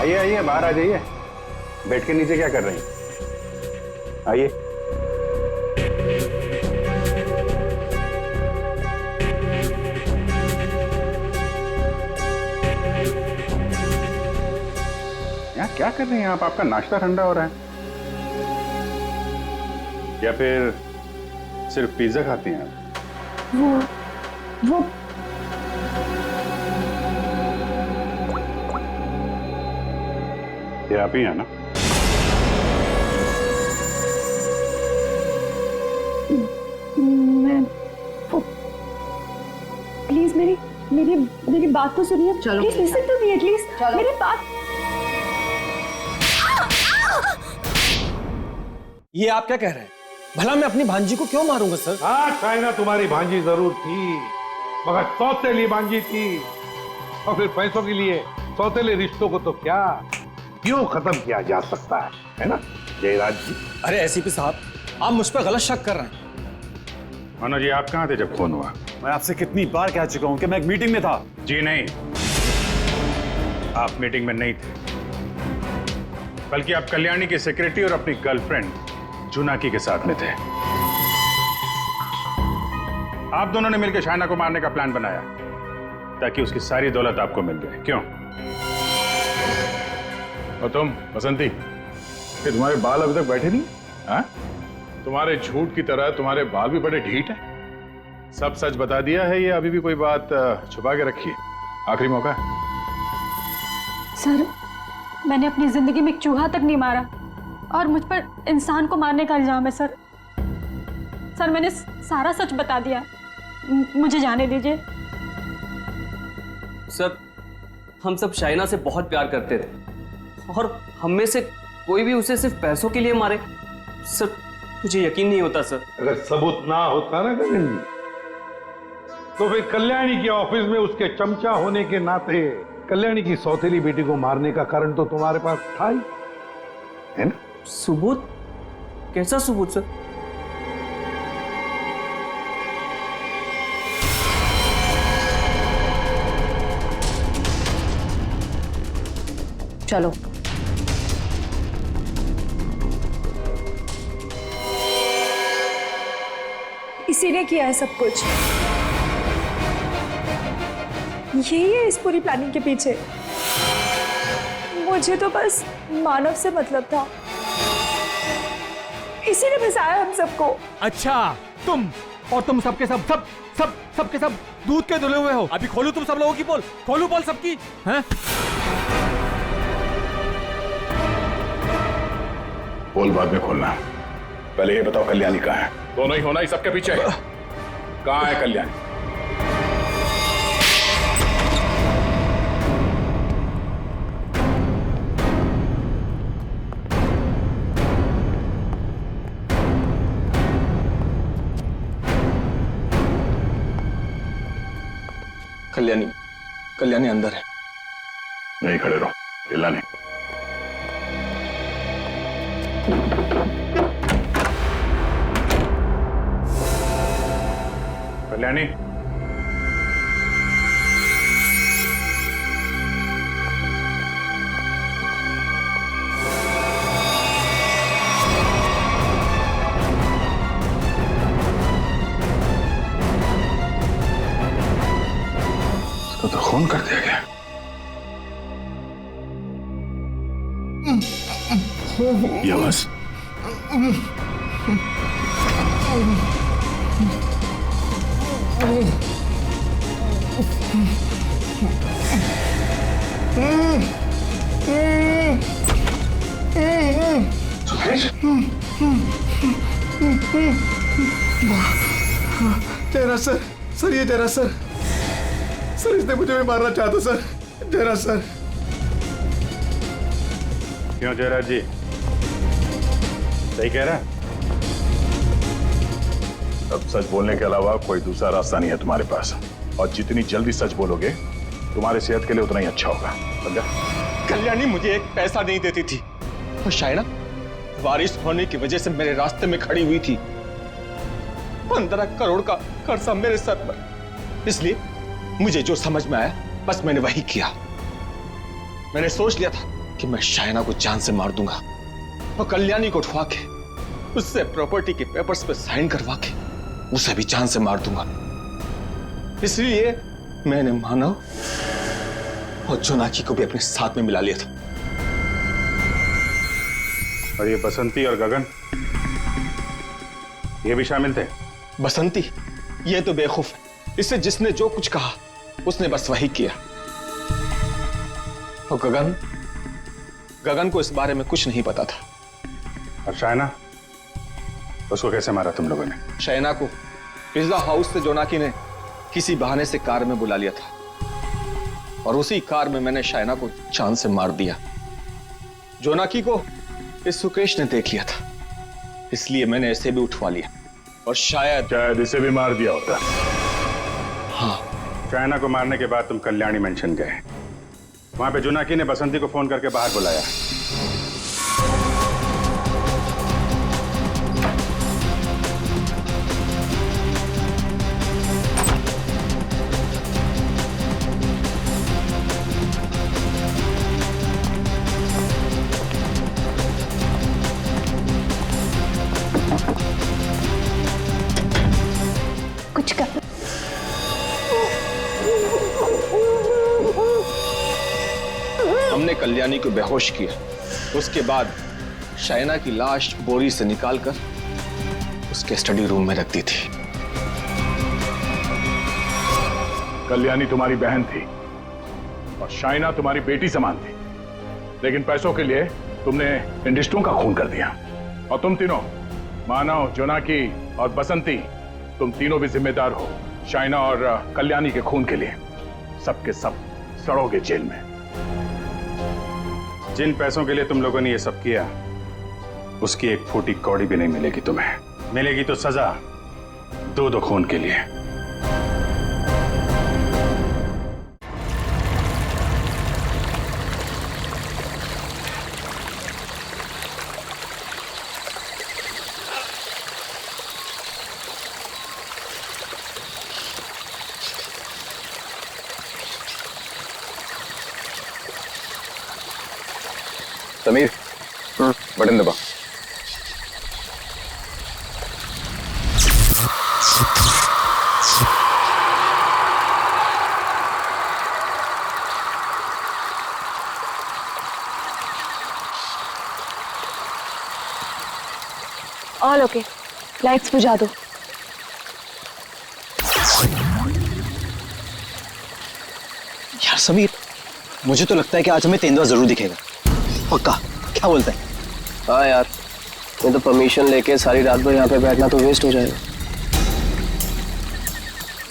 आइए आइए, बाहर आ जाइए। बेड के नीचे क्या कर रही हैं? आइए। यहाँ क्या कर रही हैं आप? आपका नाश्ता ठंडा हो रहा है या फिर सिर्फ पिज्जा खाती हैं आप? वो ये आप ही हैं ना? मैं प्लीज मेरी मेरी मेरी बात तो सुनिए। चलो, please listen to me at least. मेरी बात। ये आप क्या कह रहे हैं? भला मैं अपनी भांजी को क्यों मारूंगा सर? हाँ, शाइना तुम्हारी भांजी जरूर थी, मगर सौतेली भांजी थी। और फिर पैसों के लिए सौतेले रिश्तों को तो क्या क्यों खत्म किया जा सकता है ना जयराज जी? अरे एसीपी साहब, आप मुझ पर गलत शक कर रहे हैं। मनोज जी, आप कहाँ थे जब फोन हुआ? मैं आपसे कितनी बार कह चुका हूं कि मैं एक मीटिंग में था। जी नहीं, आप मीटिंग में नहीं थे, बल्कि आप कल्याणी के सेक्रेटरी और अपनी गर्लफ्रेंड जुनाकी के साथ में थे। आप दोनों ने मिलकर शाइना को मारने का प्लान बनाया ताकि उसकी सारी दौलत आपको मिल जाए। क्यों? और तुम बसंती, कि तुम्हारे बाल अभी तक बैठे नहीं? हाँ? तुम्हारे झूठ की तरह तुम्हारे बाल भी बड़े ढीठ हैं। सब सच बता दिया है या अभी भी कोई बात छुपा के रखी है? आखिरी मौका है। सर, मैंने अपनी जिंदगी में एक चूहा तक नहीं मारा और मुझ पर इंसान को मारने का इल्जाम है सर। सर, मैंने सारा सच बता दिया। मुझे जाने दीजिए। सर, हम सब शाइना से बहुत प्यार करते थे और हम में से कोई भी उसे सिर्फ पैसों के लिए मारे, सर मुझे यकीन नहीं होता सर। अगर सबूत ना होता ना गगन जी, तो फिर कल्याणी के ऑफिस में उसके चमचा होने के नाते कल्याणी की सौतेली बेटी को मारने का कारण तो तुम्हारे पास था ही, है ना? सबूत? कैसा सबूत सर? चलो। इसी ने किया है सब कुछ। यही है इस पूरी प्लानिंग के पीछे। मुझे तो बस मानव से मतलब था, इसी ने फंसाया हम सबको। अच्छा, तुम सबके सबके सब दूध के धुले हुए हो। अभी खोलू तुम सब लोगों की पोल, खोलू पोल सबकी, हैं? पोल बाद में खोलना, पहले ये बताओ कल्याणी कहाँ है? दोनों ही होना ही सबके पीछे है। कहाँ है कल्याणी? कल्याणी अंदर है। नहीं खड़े रहो, हिलना नहीं। कल्याणी, इसको तो खून कर दिया गया। ये आवाज जयराज सर, ये जयराज सर, इसने मुझे भी मारना चाहता सर। जयराज सर, क्यों जयराज जी, सही कह रहा है? अब सच बोलने के अलावा कोई दूसरा रास्ता नहीं है तुम्हारे पास, और जितनी जल्दी सच बोलोगे तुम्हारी सेहत के लिए उतना ही अच्छा होगा, समझा? कल्याणी मुझे एक पैसा नहीं देती थी, और शायना बारिश होने की वजह से मेरे रास्ते में खड़ी हुई थी। 15 करोड़ का कर्जा मेरे सर पर। इसलिए मुझे जो समझ में आया बस मैंने वही किया। मैंने सोच लिया था कि मैं शायना को जान से मार दूंगा और कल्याणी को उठवा के उससे प्रॉपर्टी के पेपर्स पे साइन करवा के उसे भी जान से मार दूंगा। इसलिए मैंने मानव और जोनाकी को भी अपने साथ में मिला लिया था। और ये बसंती और गगन, ये भी शामिल थे? बसंती ये तो बेवकूफ है, इससे जिसने जो कुछ कहा उसने बस वही किया। और गगन को इस बारे में कुछ नहीं पता था। और शायना, उसको कैसे मारा तुम लोगों ने? शायना को पिज्जा हाउस से जोनाकी ने किसी बहाने से कार में बुला लिया था, और उसी कार में मैंने शायना को जान से मार दिया। जोनाकी को इस सुकेश ने देख लिया था, इसलिए मैंने इसे भी उठवा लिया, और शायद इसे भी मार दिया होता। हाँ। शायना को मारने के बाद तुम कल्याणी मेंशन गए, वहां पे जोनाकी ने बसंती को फोन करके बाहर बुलाया। कुछ कर। हमने कल्याणी को बेहोश किया, उसके बाद शायना की लाश बोरी से निकालकर उसके स्टडी रूम में रख दी थी। कल्याणी तुम्हारी बहन थी और शायना तुम्हारी बेटी समान थी, लेकिन पैसों के लिए तुमने इंडस्ट्रियों का खून कर दिया। और तुम तीनों, मानव, जोनाकी और बसंती, तुम तीनों भी जिम्मेदार हो शायना और कल्याणी के खून के लिए। सबके सब सड़ोगे जेल में। जिन पैसों के लिए तुम लोगों ने ये सब किया, उसकी एक फूटी कौड़ी भी नहीं मिलेगी तुम्हें। मिलेगी तो सजा 2-2 खून के लिए। समीर, बटन दबा। ऑल ओके, लाइट्स बुझा दो। यार समीर, मुझे तो लगता है कि आज हमें तेंदुआ जरूर दिखेगा। पक्का? क्या बोलता है? हाँ यार, मैं तो परमिशन लेके सारी रात भर यहाँ पे बैठना तो वेस्ट हो जाएगा।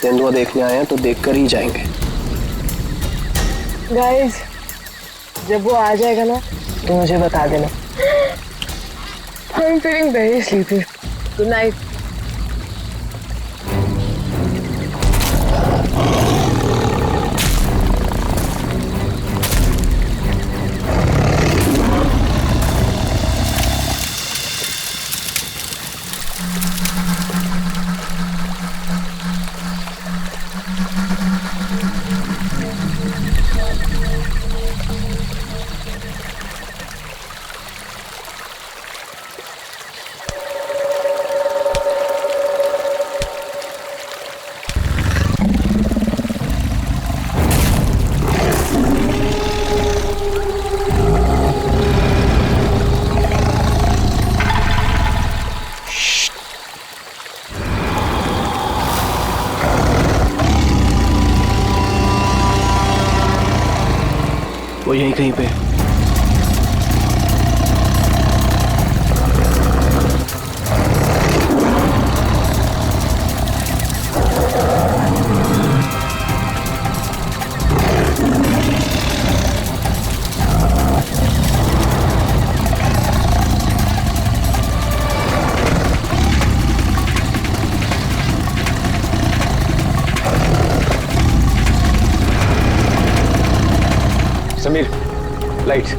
तेंदुआ देखने आए हैं तो देखकर ही जाएंगे। गाइस, जब वो आ जाएगा ना तो मुझे बता देना। I'm feeling very sleepy. Good night. वो यहीं कहीं पे। समीर, लाइट्स।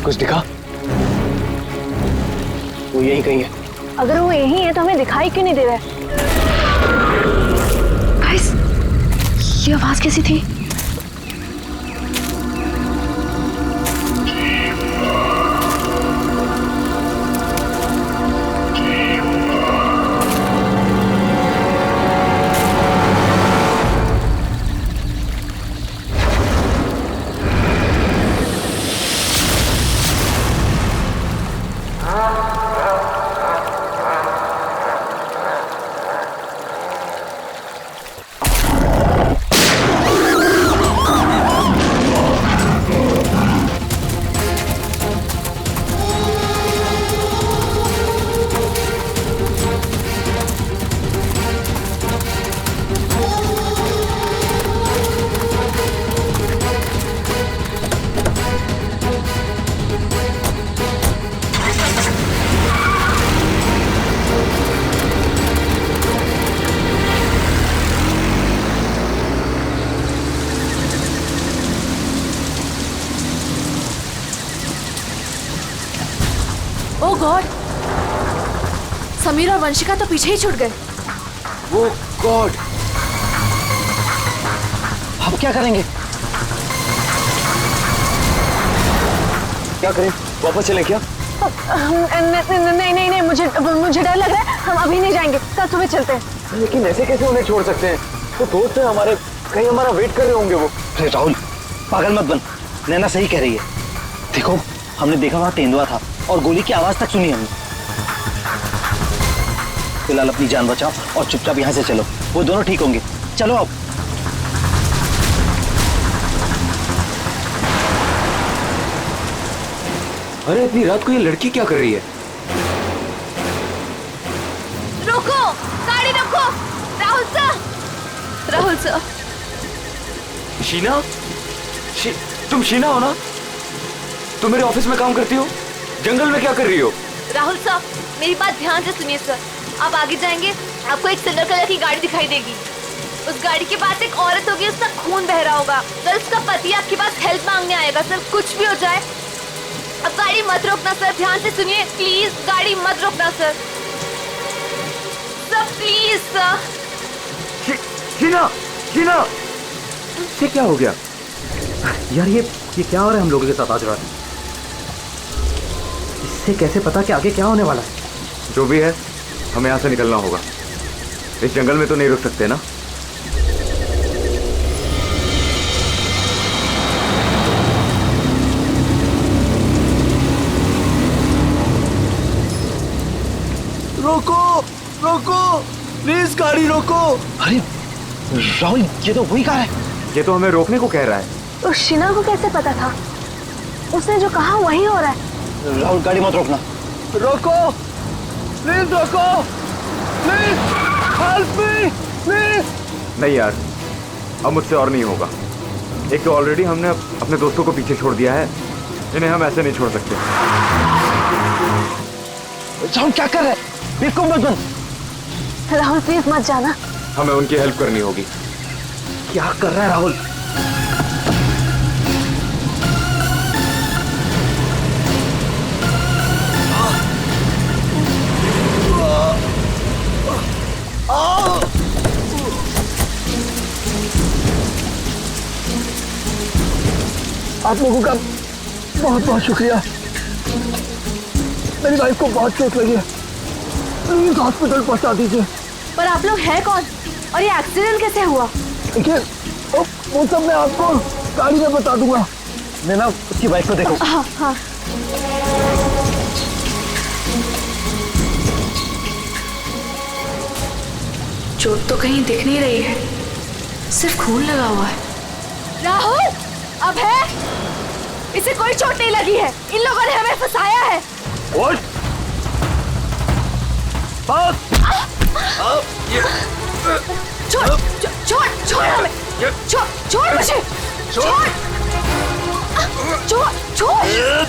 कुछ दिखा? वो यहीं कहीं है। अगर वो यहीं है तो हमें दिखाई क्यों नहीं दे रहा है? गाइस, ये आवाज कैसी थी? ओह गॉड, समीर और वंशिका तो पीछे ही छूट गए। वो गॉड, अब क्या करेंगे? क्या करें? वापस चलें क्या? नहीं, मुझे डर लग रहा है। हम अभी नहीं जाएंगे, कल सुबह चलते हैं। लेकिन ऐसे कैसे उन्हें छोड़ सकते हैं? वो दोस्त है हमारे, कहीं हमारा वेट कर रहे होंगे वो। अरे राहुल, पागल मत बन, नैना सही कह रही है। देखो, हमने देखा वहां तेंदुआ था और गोली की आवाज तक सुनी हमने। फिलहाल अपनी जान बचाओ और चुपचाप यहाँ से चलो, वो दोनों ठीक होंगे। चलो अब। अरे इतनी रात को ये लड़की क्या कर रही है? रोको, गाड़ी रोको। राहुल सर। शीना? तुम शीना हो ना? तुम मेरे ऑफिस में काम करती हो? जंगल में क्या कर रही हो? राहुल साहब, मेरी बात ध्यान से सुनिए सर। आप आगे जाएंगे, आपको एक सिल्वर कलर की गाड़ी दिखाई देगी। उस गाड़ी के पास एक औरत होगी, उसका खून बह रहा होगा। सर, उसका पति आपके पास हेल्प मांगने आएगा। सर, कुछ भी हो जाए, अब गाड़ी मत रोकना सर। ध्यान से सुनिए प्लीज, गाड़ी मत रोकना sir. Sir please sir. Sheena, ये क्या हो गया यार? ये क्या हो रहा है हम लोगों के साथ आज रात? इससे कैसे पता कि आगे क्या होने वाला है? जो भी है, हमें यहाँ से निकलना होगा। इस जंगल में तो नहीं रुक सकते ना। रोको प्लीज, गाड़ी रोको। अरे राहुल, ये तो वही कार है। ये तो हमें रोकने को कह रहा है। तो शीना को कैसे पता था? उसने जो कहा वही हो रहा है। राहुल, गाड़ी मत रोकना। रोको प्लीज, रोको प्लीज, हेल्प मी प्लीज। नहीं यार, अब मुझसे और नहीं होगा। एक तो ऑलरेडी हमने अपने दोस्तों को पीछे छोड़ दिया है, इन्हें हम ऐसे नहीं छोड़ सकते। राहुल क्या कर रहे हैं? बिल्कुल मत बन। राहुल प्लीज मत जाना। हमें उनकी हेल्प करनी होगी। क्या कर रहा है राहुल? आप लोगों का बहुत बहुत शुक्रिया। मेरी वाइफ को बहुत चोट लगी है, प्लीज हॉस्पिटल पहुंचा दीजिए। पर आप लोग हैं कौन और ये एक्सीडेंट कैसे हुआ? देखिए, वो सब मैं आपको गाड़ी में बता दूंगा। नैना, उसकी वाइफ को देखो। हाँ। चोट तो कहीं दिख नहीं रही है, सिर्फ खून लगा हुआ है। राहुल, अब है, इसे कोई चोट नहीं लगी है। इन लोगों ने हमें फंसाया है। छोड़ हमें। छोड़ मुझे, छोड़, छोड़, छोड़।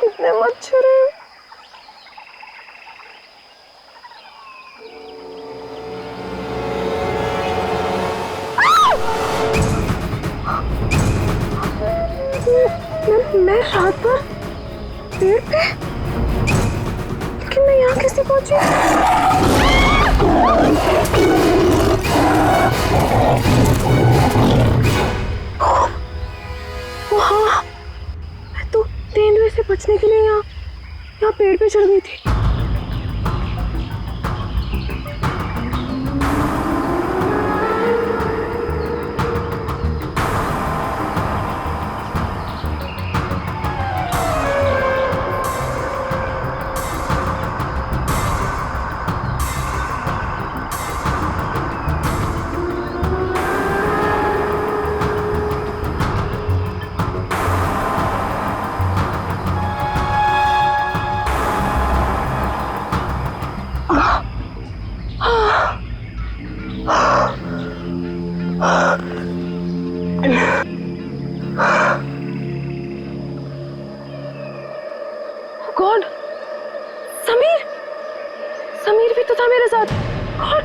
कितने मच्छर हैं। मैं रात पर पेड़ पे, लेकिन मैं यहाँ कैसे पहुंची? वहाँ मैं तो तेंदुए से बचने के लिए यहाँ पेड़ पे चढ़ गई थी। गॉड, समीर, समीर भी तो था मेरे साथ। God,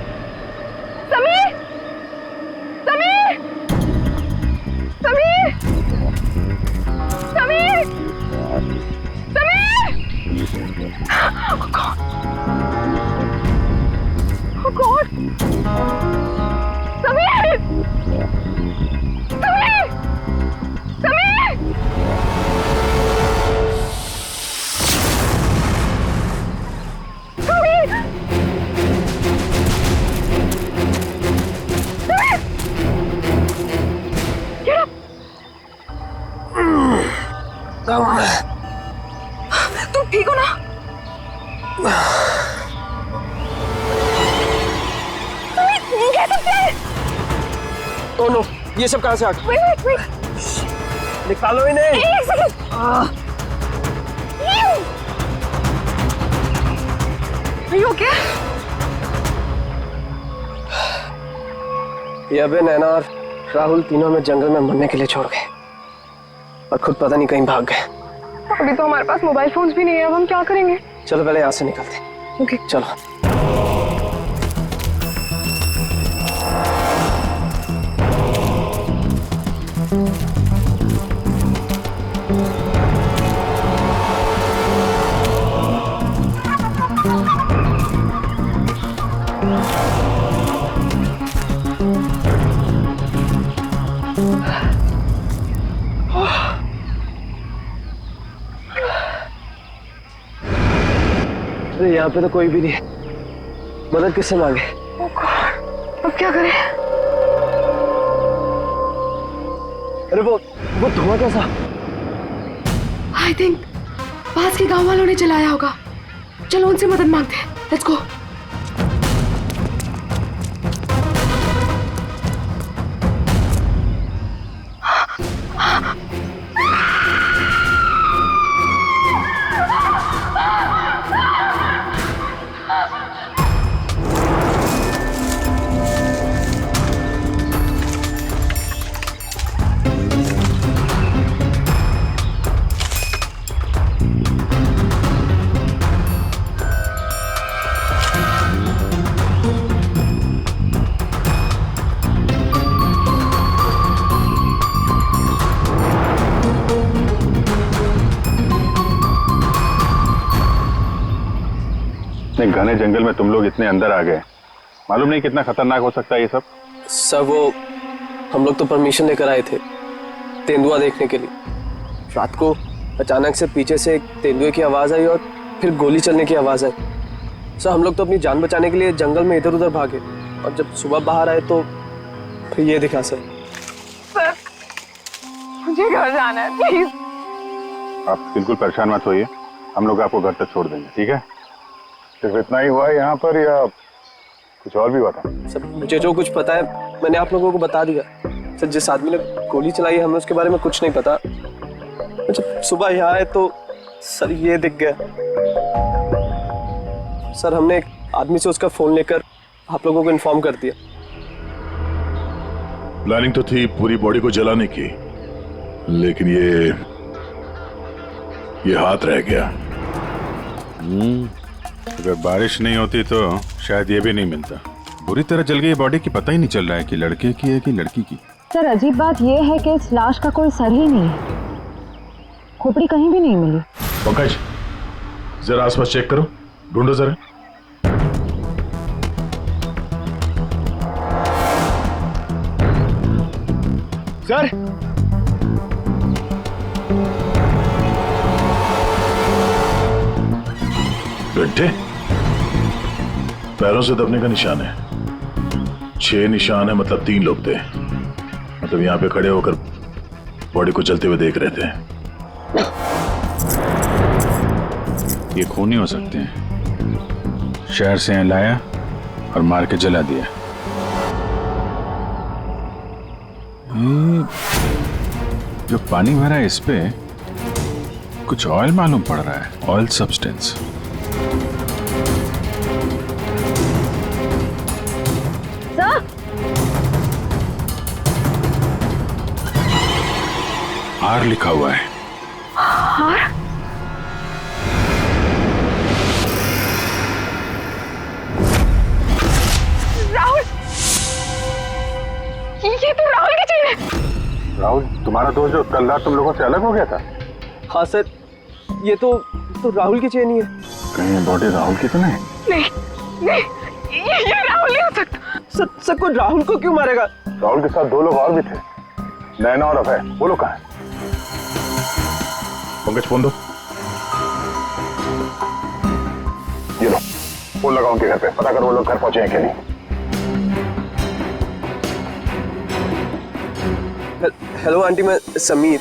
Sameer, Sameer, Sameer, Sameer, Sameer, oh God, oh God, Sameer, Sameer, Sameer. तुम ठीक हो ना? ओह नो, ये सब कहाँ से आ गया? Wait, wait, wait. निकालो इन्हें। एक सेकंड। Are you okay? ये अबे, नैना और राहुल तीनों में जंगल में मरने के लिए छोड़ गए और खुद पता नहीं कहीं भाग गए। अभी तो हमारे पास मोबाइल फोन्स भी नहीं है, अब हम क्या करेंगे? चलो पहले यहाँ से निकलते। ओके, चलो। यहाँ पे तो कोई भी नहीं है, मदद किससे मांगे? Oh God, अब क्या करें? अरे वो धुआं कैसा? I think पास के गांव वालों ने चलाया होगा। चलो उनसे मदद मांगते हैं। Let's go. घने जंगल में तुम लोग इतने अंदर आ गए, मालूम नहीं कितना खतरनाक हो सकता है ये सब। सर वो हम लोग तो परमिशन लेकर आए थे तेंदुआ देखने के लिए। रात को अचानक से पीछे से एक तेंदुए की आवाज आई और फिर गोली चलने की आवाज आई। सर हम लोग तो अपनी जान बचाने के लिए जंगल में इधर उधर भागे और जब सुबह बाहर आए तो फिर ये दिखा। सर मुझे घर जाना है, प्लीज आप बिल्कुल परेशान मत होइए, हम लोग आपको घर तक छोड़ देंगे, ठीक है? सिर्फ इतना ही हुआ है यहाँ पर या कुछ और भी हुआ था? सर मुझे जो कुछ पता है मैंने आप लोगों को बता दिया। सर जिस आदमी ने गोली चलाई है हमें उसके बारे में कुछ नहीं पता। जब सुबह यहाँ आए तो सर ये दिख गया। सर हमने एक आदमी से उसका फोन लेकर आप लोगों को इन्फॉर्म कर दिया। प्लानिंग तो थी पूरी बॉडी को जलाने की, लेकिन ये हाथ रह गया। अगर बारिश नहीं होती तो शायद ये भी नहीं मिलता। बुरी तरह जल गई बॉडी की, पता ही नहीं चल रहा है कि लड़के की है कि लड़की की। सर अजीब बात यह है कि इस लाश का कोई सर ही नहीं है, खोपड़ी कहीं भी नहीं मिली। पंकज जरा आसपास चेक करो, ढूंढो जरा। सर गड्ढे, पैरों से दबने का निशान है। 6 निशान है, मतलब 3 लोग थे। मतलब यहाँ पे खड़े होकर बॉडी को जलते हुए देख रहे थे। ये खून ही हो सकते हैं। शहर से यहाँ लाया और मार के जला दिया। जो पानी भरा है इस पे कुछ ऑयल मालूम पड़ रहा है, ऑयल सब्सटेंस। आर लिखा हुआ है। आर? राहुल, ये तो राहुल की चेन है। राहुल तुम्हारा दोस्त जो कल रात तुम लोगों से अलग हो गया था? हाँ सर, ये तो राहुल की चेन ही है। कहीं बॉडी राहुल की तो नहीं? नहीं, ये राहुल नहीं हो सकता। सर को राहुल को क्यों मारेगा? राहुल के साथ 2 लोग और भी थे, नैना और अभय। वो लोग कहाँ हैं? पंकज फोन दो। ये लो, फोन लगाओ उनके घर पे, पता करो वो लोग घर पहुंचे हैं कि नहीं। हेलो आंटी, मैं समीर।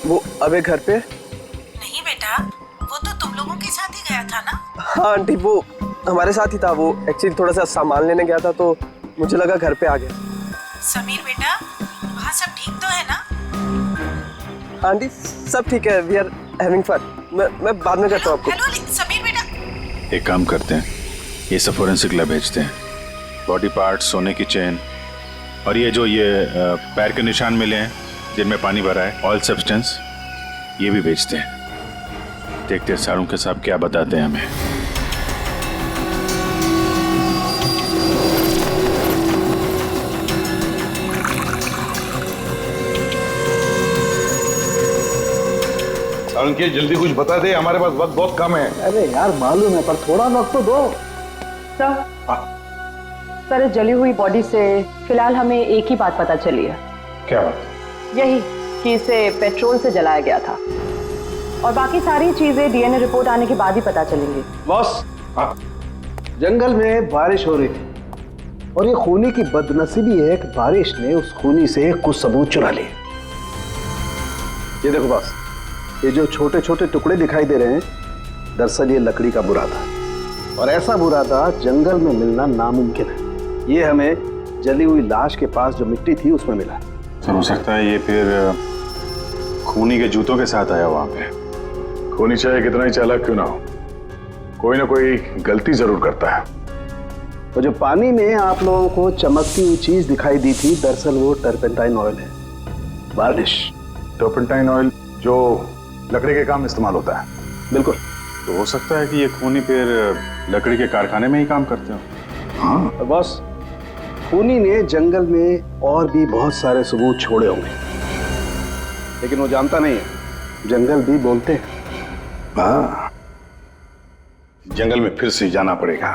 वो अबे घर पे? नहीं बेटा, वो तो तुम लोगों के साथ ही गया था ना? हाँ आंटी, वो हमारे साथ ही था। वो एक्चुअली थोड़ा सा सामान लेने गया था तो मुझे लगा घर पे आ गया। समीर बेटा, वहाँ सब ठीक तो है ना? आंटी सब ठीक है, वी आर हैविंग फन। मैं बाद में करता हूँ आपको। हेलो समीर बेटा, एक काम करते हैं, ये सब फोरेंसिक लैब भेजते हैं। बॉडी पार्ट्स, सोने की चेन और ये जो पैर के निशान मिले हैं जिनमें पानी भरा है, ऑयल सब्सटेंस, ये भी भेजते हैं। देखते हैं सारुण के साहब क्या बताते हैं हमें। सारुण जल्दी कुछ बता दे, हमारे पास वक्त बहुत कम है। अरे यार मालूम है, पर थोड़ा वक्त तो दो। सर इस जली हुई बॉडी से फिलहाल हमें एक ही बात पता चली है। क्या बात? यही कि इसे पेट्रोल से जलाया गया था, और बाकी सारी चीजें डीएनए रिपोर्ट आने के बाद ही पता चलेंगी। बॉस, जंगल में बारिश हो रही थी और ये खूनी की बदनसीबी है कि बारिश ने उस खूनी से कुछ सबूत चुरा लिए। ये देखो बॉस, ये जो छोटे छोटे टुकड़े दिखाई दे रहे हैं, दरअसल ये लकड़ी का बुरादा, और ऐसा बुरादा जंगल में मिलना नामुमकिन है। ये हमें जली हुई लाश के पास जो मिट्टी थी उसमें मिला। हो सकता है ये फिर खूनी के जूतों के साथ आया वहां पे। खूनी चाहे कितना ही चालाक क्यों ना हो, कोई ना कोई गलती जरूर करता है। तो जो पानी में आप लोगों को चमकती हुई चीज दिखाई दी थी, दरअसल वो टर्पेंटाइन ऑयल है, वार्निश। टर्पेंटाइन ऑयल जो लकड़ी के काम में इस्तेमाल होता है? बिल्कुल। तो हो सकता है कि ये खूनी फिर लकड़ी के कारखाने में ही काम करते हो। हाँ तो बस, खूनी ने जंगल में और भी बहुत सारे सबूत छोड़े होंगे, लेकिन वो जानता नहीं है जंगल भी बोलते हैं। हाँ, जंगल में फिर से जाना पड़ेगा,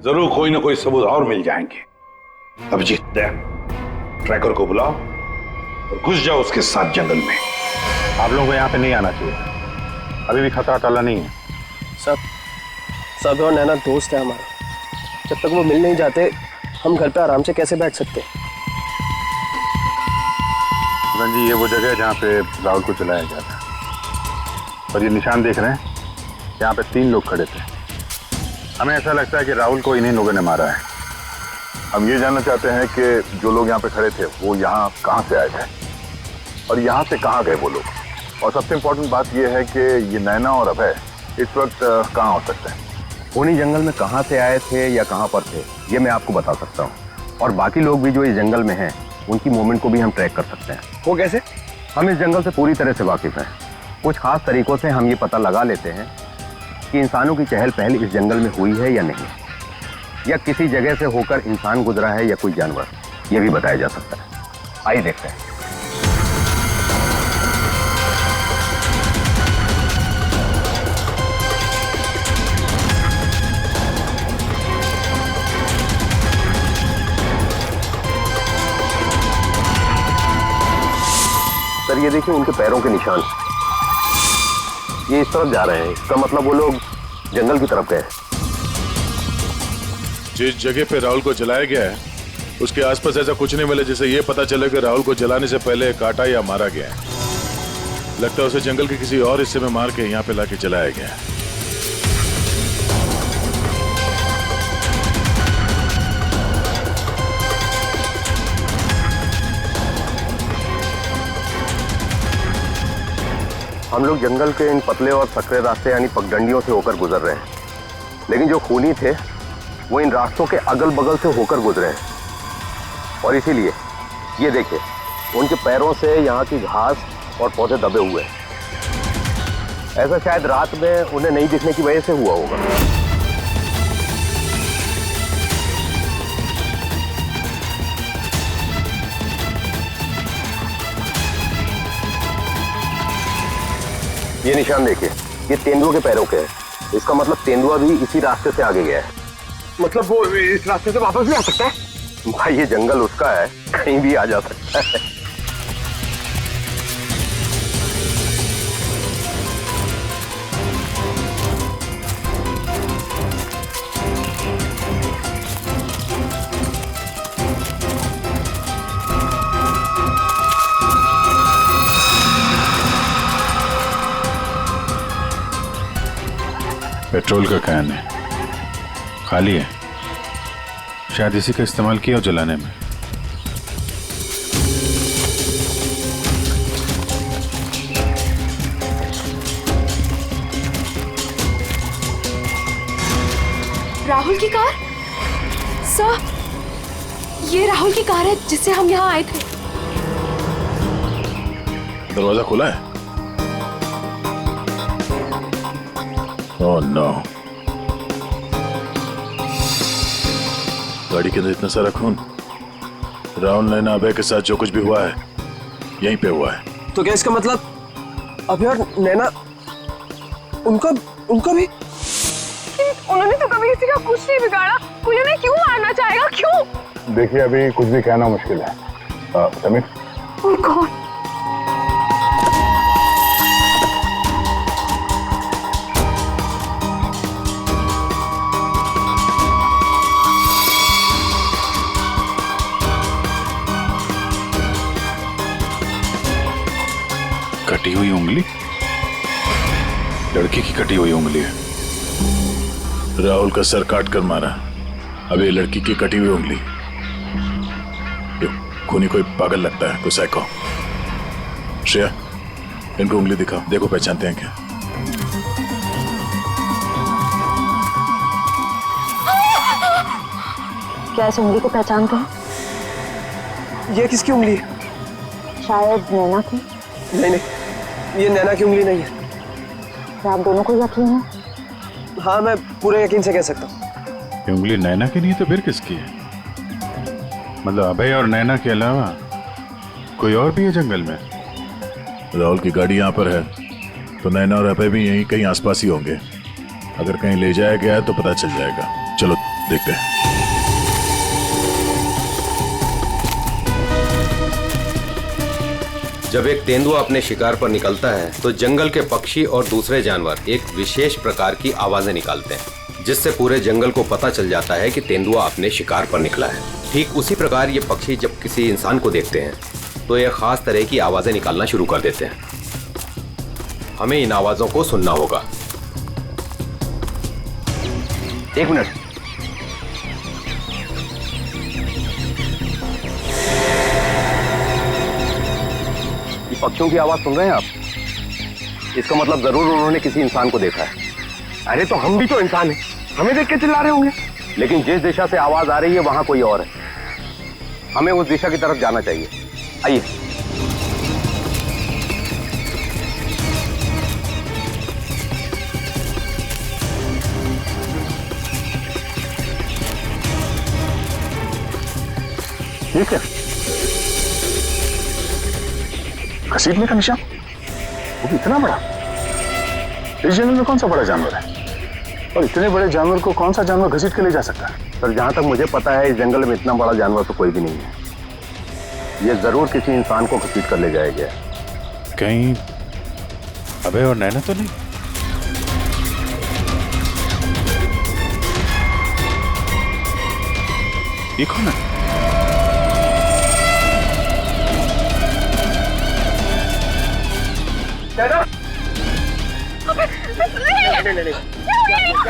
जरूर कोई ना कोई सबूत और मिल जाएंगे। अभिजीत, ट्रैकर को बुलाओ और घुस जाओ उसके साथ जंगल में। आप लोगों को यहाँ पे नहीं आना चाहिए, अभी भी खतरा टला नहीं है। सब और नैना दोस्त है हमारा, जब तक वो मिल नहीं जाते हम घर पे आराम से कैसे बैठ सकते? जी ये वो जगह है जहाँ पे राहुल को चलाया गया था। और ये निशान देख रहे हैं, यहाँ पे 3 लोग खड़े थे। हमें ऐसा लगता है कि राहुल को इन्हीं लोगों ने मारा है। हम ये जानना चाहते हैं कि जो लोग यहाँ पे खड़े थे वो यहाँ कहाँ से आए थे और यहाँ से कहाँ गए वो लोग। और सबसे इम्पोर्टेंट बात ये है कि ये नैना और अभय इस वक्त कहाँ हो सकते हैं। खूनी जंगल में कहाँ से आए थे या कहाँ पर थे ये मैं आपको बता सकता हूँ, और बाकी लोग भी जो इस जंगल में हैं उनकी मूवमेंट को भी हम ट्रैक कर सकते हैं। वो कैसे? हम इस जंगल से पूरी तरह से वाकिफ हैं। कुछ खास तरीकों से हम ये पता लगा लेते हैं कि इंसानों की चहल पहल इस जंगल में हुई है या नहीं, या किसी जगह से होकर इंसान गुजरा है या कोई जानवर, ये भी बताया जा सकता है। आइए देखते हैं। सर ये देखिए उनके पैरों के निशान, ये इस तरफ जा रहे हैं। इसका मतलब वो लोग जंगल की तरफ गए। जिस जगह पे राहुल को जलाया गया है उसके आसपास ऐसा कुछ नहीं मिला जिससे ये पता चले कि राहुल को जलाने से पहले काटा या मारा गया है। लगता है उसे जंगल के किसी और हिस्से में मार के यहाँ पे लाके जलाया गया है। हम लोग जंगल के इन पतले और सकरे रास्ते यानी पगडंडियों से होकर गुजर रहे हैं, लेकिन जो खूनी थे वो इन रास्तों के अगल बगल से होकर गुजरे हैं। और इसीलिए ये देखिए उनके पैरों से यहाँ की घास और पौधे दबे हुए हैं। ऐसा शायद रात में उन्हें नहीं दिखने की वजह से हुआ होगा। ये निशान देखिए, ये तेंदुआ के पैरों के हैं। इसका मतलब तेंदुआ भी इसी रास्ते से आगे गया है। मतलब वो इस रास्ते से वापस भी आ सकता है? भाई ये जंगल उसका है, कहीं भी आ जा सकता है। पेट्रोल का कैन है, खाली है। शायद इसी का इस्तेमाल किया जलाने में। राहुल की कार? सर, ये राहुल की कार है जिससे हम यहाँ आए थे। दरवाजा खुला है? ओह नो, गाड़ी के अंदर इतना सारा खून। राहुल नैना अभय के साथ जो कुछ भी हुआ है यहीं पे हुआ है। तो क्या इसका मतलब अभय और नैना उनका भी? उन्होंने तो कभी किसी का कुछ नहीं बिगाड़ा, कोई उन्हें क्यों मारना चाहेगा? क्यों? देखिए अभी कुछ भी कहना मुश्किल है। समीर, और कौन? कटी हुई उंगली? लड़की की कटी हुई उंगली है। राहुल का सर काट कर मारा, अब ये लड़की की कटी हुई उंगली। ये खूनी कोई पागल लगता है, कोई साइको। श्रेया, इनको उंगली दिखाओ, देखो पहचानते हैं क्या। क्या इस उंगली को पहचानते हैं? ये किसकी उंगली है? शायद नैना की। नहीं, ये नैना की उंगली नहीं है। क्या आप दोनों को यकीन है? हाँ, मैं पूरे यकीन से कह सकता हूँ। ये उंगली नैना की नहीं है तो फिर किसकी है? मतलब अभय और नैना के अलावा कोई और भी है जंगल में? राहुल की गाड़ी यहाँ पर है तो नैना और अभय भी यहीं कहीं आसपास ही होंगे। अगर कहीं ले जाया गया है तो पता चल जाएगा। चलो देखते हैं। जब एक तेंदुआ अपने शिकार पर निकलता है तो जंगल के पक्षी और दूसरे जानवर एक विशेष प्रकार की आवाजें निकालते हैं, जिससे पूरे जंगल को पता चल जाता है कि तेंदुआ अपने शिकार पर निकला है। ठीक उसी प्रकार ये पक्षी जब किसी इंसान को देखते हैं तो ये खास तरह की आवाजें निकालना शुरू कर देते हैं। हमें इन आवाजों को सुनना होगा। एक मिनट। ये पक्षियों की आवाज सुन रहे हैं आप? इसका मतलब जरूर उन्होंने किसी इंसान को देखा है। अरे तो हम भी तो इंसान हैं, हमें देख के चिल्ला रहे होंगे। लेकिन जिस दिशा से आवाज आ रही है वहां कोई और है। हमें उस दिशा की तरफ जाना चाहिए। आइए। ठीक है, घसीटने का निशान, वो भी इतना बड़ा। इस जंगल में कौन सा बड़ा जानवर है? और इतने बड़े जानवर को कौन सा जानवर घसीट के ले जा सकता है? सर जहां तक मुझे पता है इस जंगल में इतना बड़ा जानवर तो कोई भी नहीं है। ये जरूर किसी इंसान को घसीट कर ले जाया गया। कहीं अबे और नैना तो नहीं? ये कौन है?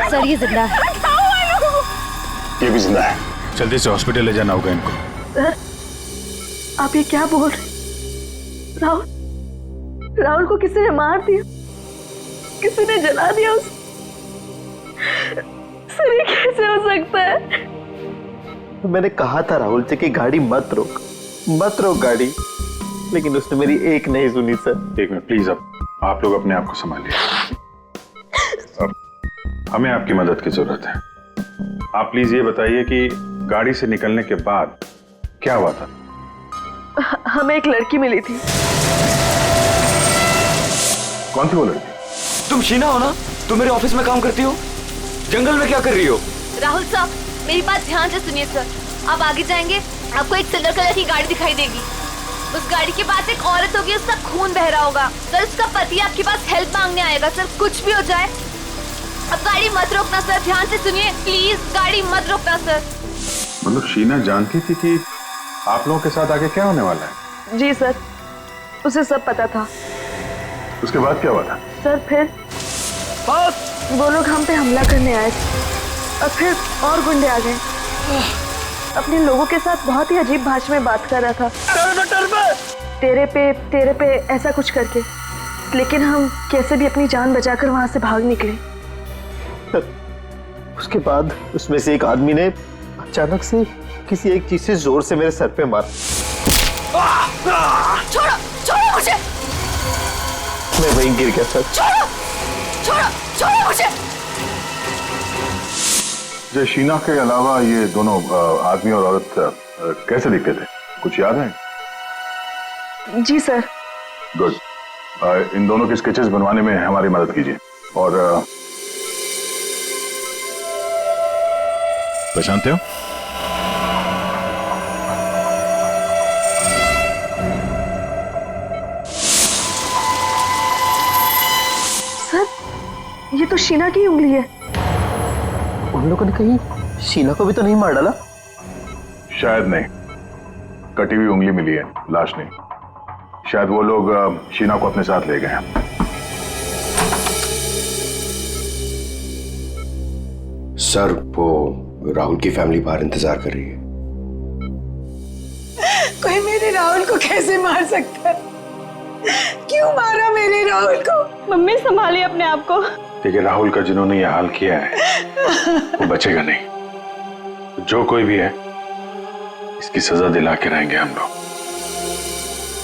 सर ये जिंदा है। ये भी जिंदा है। जल्दी से हॉस्पिटल ले जाना होगा इनको। सर, आप ये क्या बोल रहे? राहुल को किसी ने मार दिया, किसी ने जला दिया उस। सर ये कैसे हो सकता है? मैंने कहा था राहुल से कि गाड़ी मत रोक गाड़ी, लेकिन उसने मेरी एक नहीं सुनी सर। एक मिनट प्लीज, अब आप लोग अपने आप को संभालिए। अब हमें आपकी मदद की जरूरत है। आप प्लीज ये बताइए कि गाड़ी से निकलने के बाद क्या हुआ था? हमें एक लड़की मिली थी। कौन थी वो लड़की? तुम शीना हो ना? तुम मेरे ऑफिस में काम करती हो? जंगल में क्या कर रही हो? राहुल साहब मेरी बात ध्यान से सुनिए सर। आप आगे जाएंगे आपको एक सिल्वर कलर की गाड़ी दिखाई देगी। उस गाड़ी के पास एक औरत होगी, उसका खून बह रहा होगा। सर उसका पति आपके पास हेल्प मांगने आएगा। सर कुछ भी हो जाए अब गाड़ी मत रोकना सर, ध्यान से सुनिए प्लीज, गाड़ी मत रोकना सर। मतलब शीना जानती थी कि आप लोगों के साथ आगे क्या होने वाला है? जी सर, उसे सब पता था। उसके बाद क्या हुआ था? सर फिर वो लोग हम पे हमला करने आए थे और फिर और गुंडे आ गए। अपने लोगों के साथ बहुत ही अजीब भाषा में बात कर रहा था, तेरे पे ऐसा कुछ करके। लेकिन हम कैसे भी अपनी जान बचाकर वहां से भाग निकले। उसके बाद उसमें से एक आदमी ने अचानक से किसी एक चीज से जोर से मेरे सर पे मारा। छोड़ो मुझे। मैं वहीं गिर गया सर। छोड़ो मुझे। जो शीना के अलावा ये दोनों आदमी और औरत कैसे दिखते थे, कुछ याद है? जी सर। गुड। इन दोनों के स्केचेस बनवाने में हमारी मदद कीजिए। और पहचानते हो? सर ये तो शीना की उंगली है। उन लोगों ने कहीं शीना को भी तो नहीं मार डाला? शायद नहीं, कटी हुई उंगली मिली है, लाश नहीं। शायद वो लोग शीना को अपने साथ ले गए हैं। सर वो राहुल की फैमिली बाहर इंतजार कर रही है। कोई मेरे राहुल को कैसे मार सकता है? क्यों मारा मेरे राहुल को? मम्मी संभालिए अपने आप को। देखिए राहुल का जिन्होंने ये हाल किया है वो बचेगा नहीं। जो कोई भी है इसकी सजा दिला के रहेंगे हम लोग।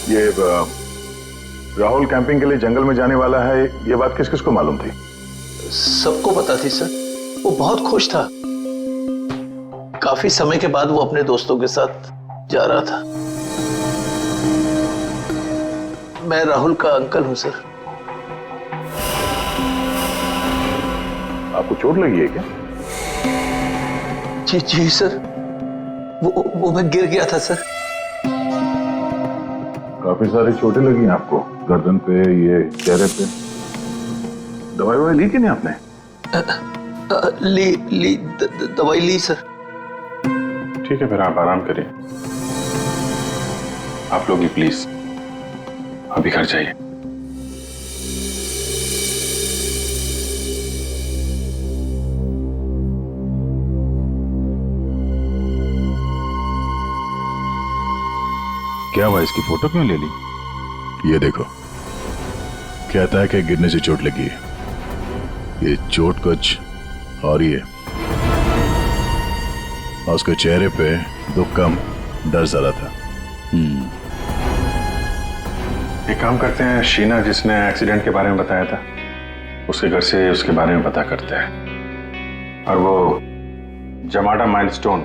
ये राहुल कैंपिंग के लिए जंगल में जाने वाला है, ये बात किस किस को मालूम थी? सबको पता थी सर। वो बहुत खुश था। काफी समय के बाद वो अपने दोस्तों के साथ जा रहा था। मैं राहुल का अंकल हूं सर। आपको चोट लगी है क्या? जी सर, वो मैं गिर गया था सर। काफी सारी चोटें लगी हैं आपको, गर्दन पे, ये चेहरे पे। दवाई ली कि नहीं आपने? दवाई ली सर। ठीक है फिर आप आराम करिए। आप लोग भी प्लीज अभी घर जाइए। क्या हुआ, इसकी फोटो क्यों ले ली? ये देखो, कहता है कि गिरने से चोट लगी है। ये चोट कुछ और ही है। और उसके चेहरे पे दुख कम, डर ज्यादा था। एक काम करते हैं, शीना जिसने एक्सीडेंट के बारे में बताया था, उसके घर से उसके बारे में पता करते हैं। और वो जमाडा माइलस्टोन,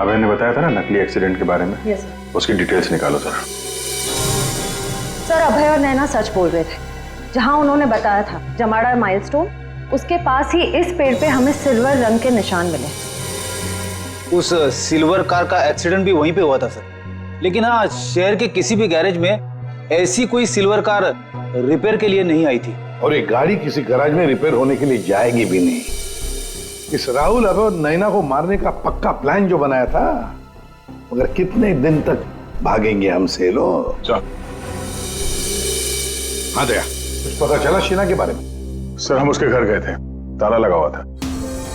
अभय ने बताया था ना नकली एक्सीडेंट के बारे में, यस सर। उसकी डिटेल्स निकालो जरा। सर, अभय और नैना सच बोल रहे थे। जहां उन्होंने बताया था जमाड़ा माइलस्टोन, उसके पास ही इस पेड़ पे हमें सिल्वर रंग के निशान मिले। उस सिल्वर कार का एक्सीडेंट भी वहीं पे हुआ था सर। लेकिन हाँ, शहर के किसी भी गैरेज में ऐसी कोई सिल्वर कार रिपेयर के लिए नहीं आई थी। और ये गाड़ी किसी गैराज में रिपेयर होने के लिए जाएगी भी नहीं। इस राहुल अब नैना को मारने का पक्का प्लान जो बनाया था, मगर कितने दिन तक भागेंगे हमसे लोग। चल। हाँ दया, कुछ पता चला शीना के बारे में? सर, हम उसके घर गए थे, ताला लगा हुआ था।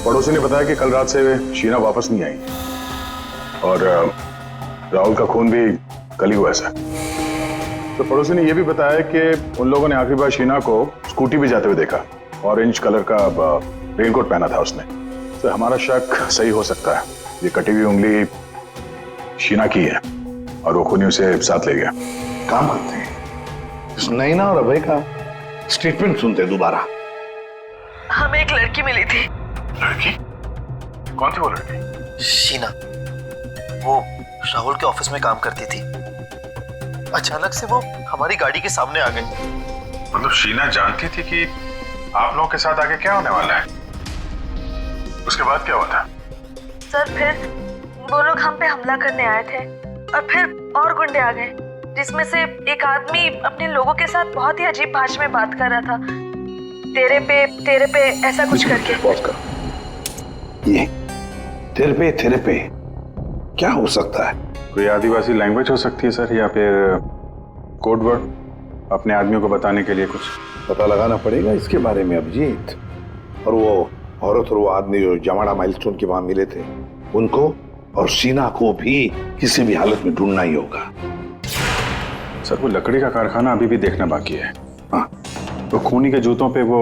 पड़ोसी ने बताया कि कल रात से शीना वापस नहीं आई और राहुल का खून भी कल ही हुआ सर। तो पड़ोसी ने यह भी बताया कि उन लोगों ने आखिरी बार शीना को स्कूटी भी जाते हुए देखा। ऑरेंज कलर का रेनकोट पहना था उसने। तो हमारा शक सही हो सकता है, ये कटी हुई उंगली शीना की है और वो खूनी उसे साथ ले गया। काम करते हैं, इस नैना और अभय का स्टेटमेंट सुनते दोबारा। हमें एक लड़की मिली थी। लड़की? कौन थी वो लड़की? शीना, वो राहुल के ऑफिस में काम करती थी। अचानक से वो हमारी गाड़ी के सामने आ गई। मतलब शीना जानती थी कि आप लोगों के साथ आगे क्या होने वाला है? उसके बाद क्या हुआ था? सर, फिर वो लोग हम पे हमला करने आए थे और फिर और गुंडे आ गए, जिसमें से एक आदमी अपने लोगों के साथ बहुत ही अजीब भाषा में बात कर रहा था। तेरे पे ऐसा कुछ करके। ये तेरे पे क्या हो सकता है? कोई आदिवासी लैंग्वेज हो सकती है सर, या फिर कोड वर्ड अपने आदमियों को बताने के लिए कुछ। पता लगाना पड़ेगा इसके बारे में अभिजीत। और वो औरत और वो आदमी जो जमाड़ा माइलस्टोन के वहां मिले थे, उनको और शीना को भी किसी भी हालत में ढूंढना ही होगा। सर, वो लकड़ी का कारखाना अभी भी देखना बाकी है। हाँ, तो खूनी के जूतों पे वो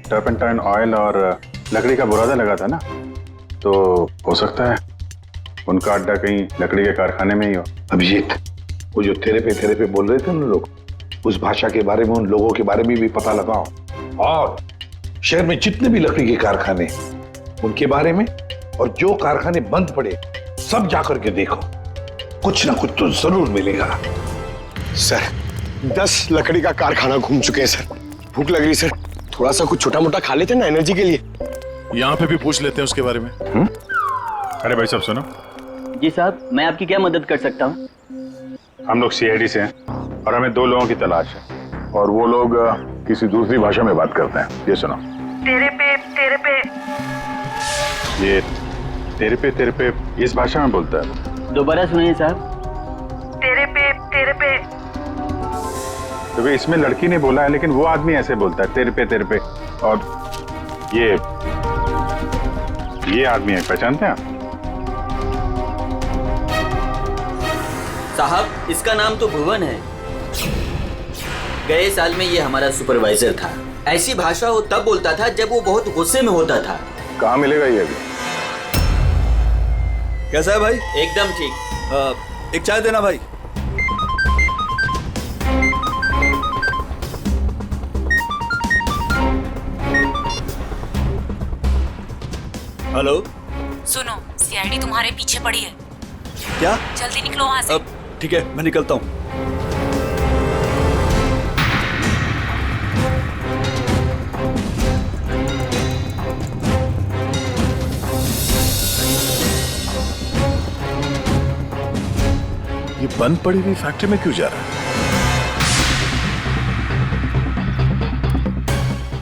टर्पेंटाइन ऑयल और लकड़ी का बुरादा लगा था ना, तो हो सकता है उनका अड्डा कहीं लकड़ी के कारखाने में ही हो। अभिजीत, वो जो तेरे पे बोल रहे थे उन लोग, उस भाषा के बारे में, उन लोगों के बारे में भी पता लगाओ। और शहर में जितने भी लकड़ी के कारखाने, उनके बारे में, और जो कारखाने बंद पड़े सब जाकर के देखो। कुछ ना कुछ तो जरूर मिलेगा। सर, 10 लकड़ी का कारखाना घूम चुके हैं सर। भूख लग रही सर, थोड़ा सा कुछ छोटा मोटा खा लेते ना एनर्जी के लिए। यहाँ पे भी पूछ लेते हैं उसके बारे में। अरे भाई साहब सुनो। जी साहब, मैं आपकी क्या मदद कर सकता हूँ? हम लोग सीआईडी से हैं और हमें 2 लोगों की तलाश है, और वो लोग किसी दूसरी भाषा में बात करते हैं। ये सुनो। तेरे पे ये तेरे पे इस भाषा में बोलता है। दोबारा सुनिए साहब। तेरे पे। तो इसमें लड़की ने बोला है, लेकिन वो आदमी ऐसे बोलता है, तेरे पे। और ये आदमी है, पहचानते हैं आप? साहब, इसका नाम तो भुवन है। गए साल में ये हमारा सुपरवाइजर था। ऐसी भाषा वो तब बोलता था जब वो बहुत गुस्से में होता था। कहाँ मिलेगा ये अभी? कैसा है भाई? एकदम ठीक। एक चाय देना भाई। हेलो, सुनो, सीआईडी तुम्हारे पीछे पड़ी है। क्या? जल्दी निकलो वहां से। ठीक है, मैं निकलता हूँ। ये बंद पड़ी हुई फैक्ट्री में क्यों जा रहा है?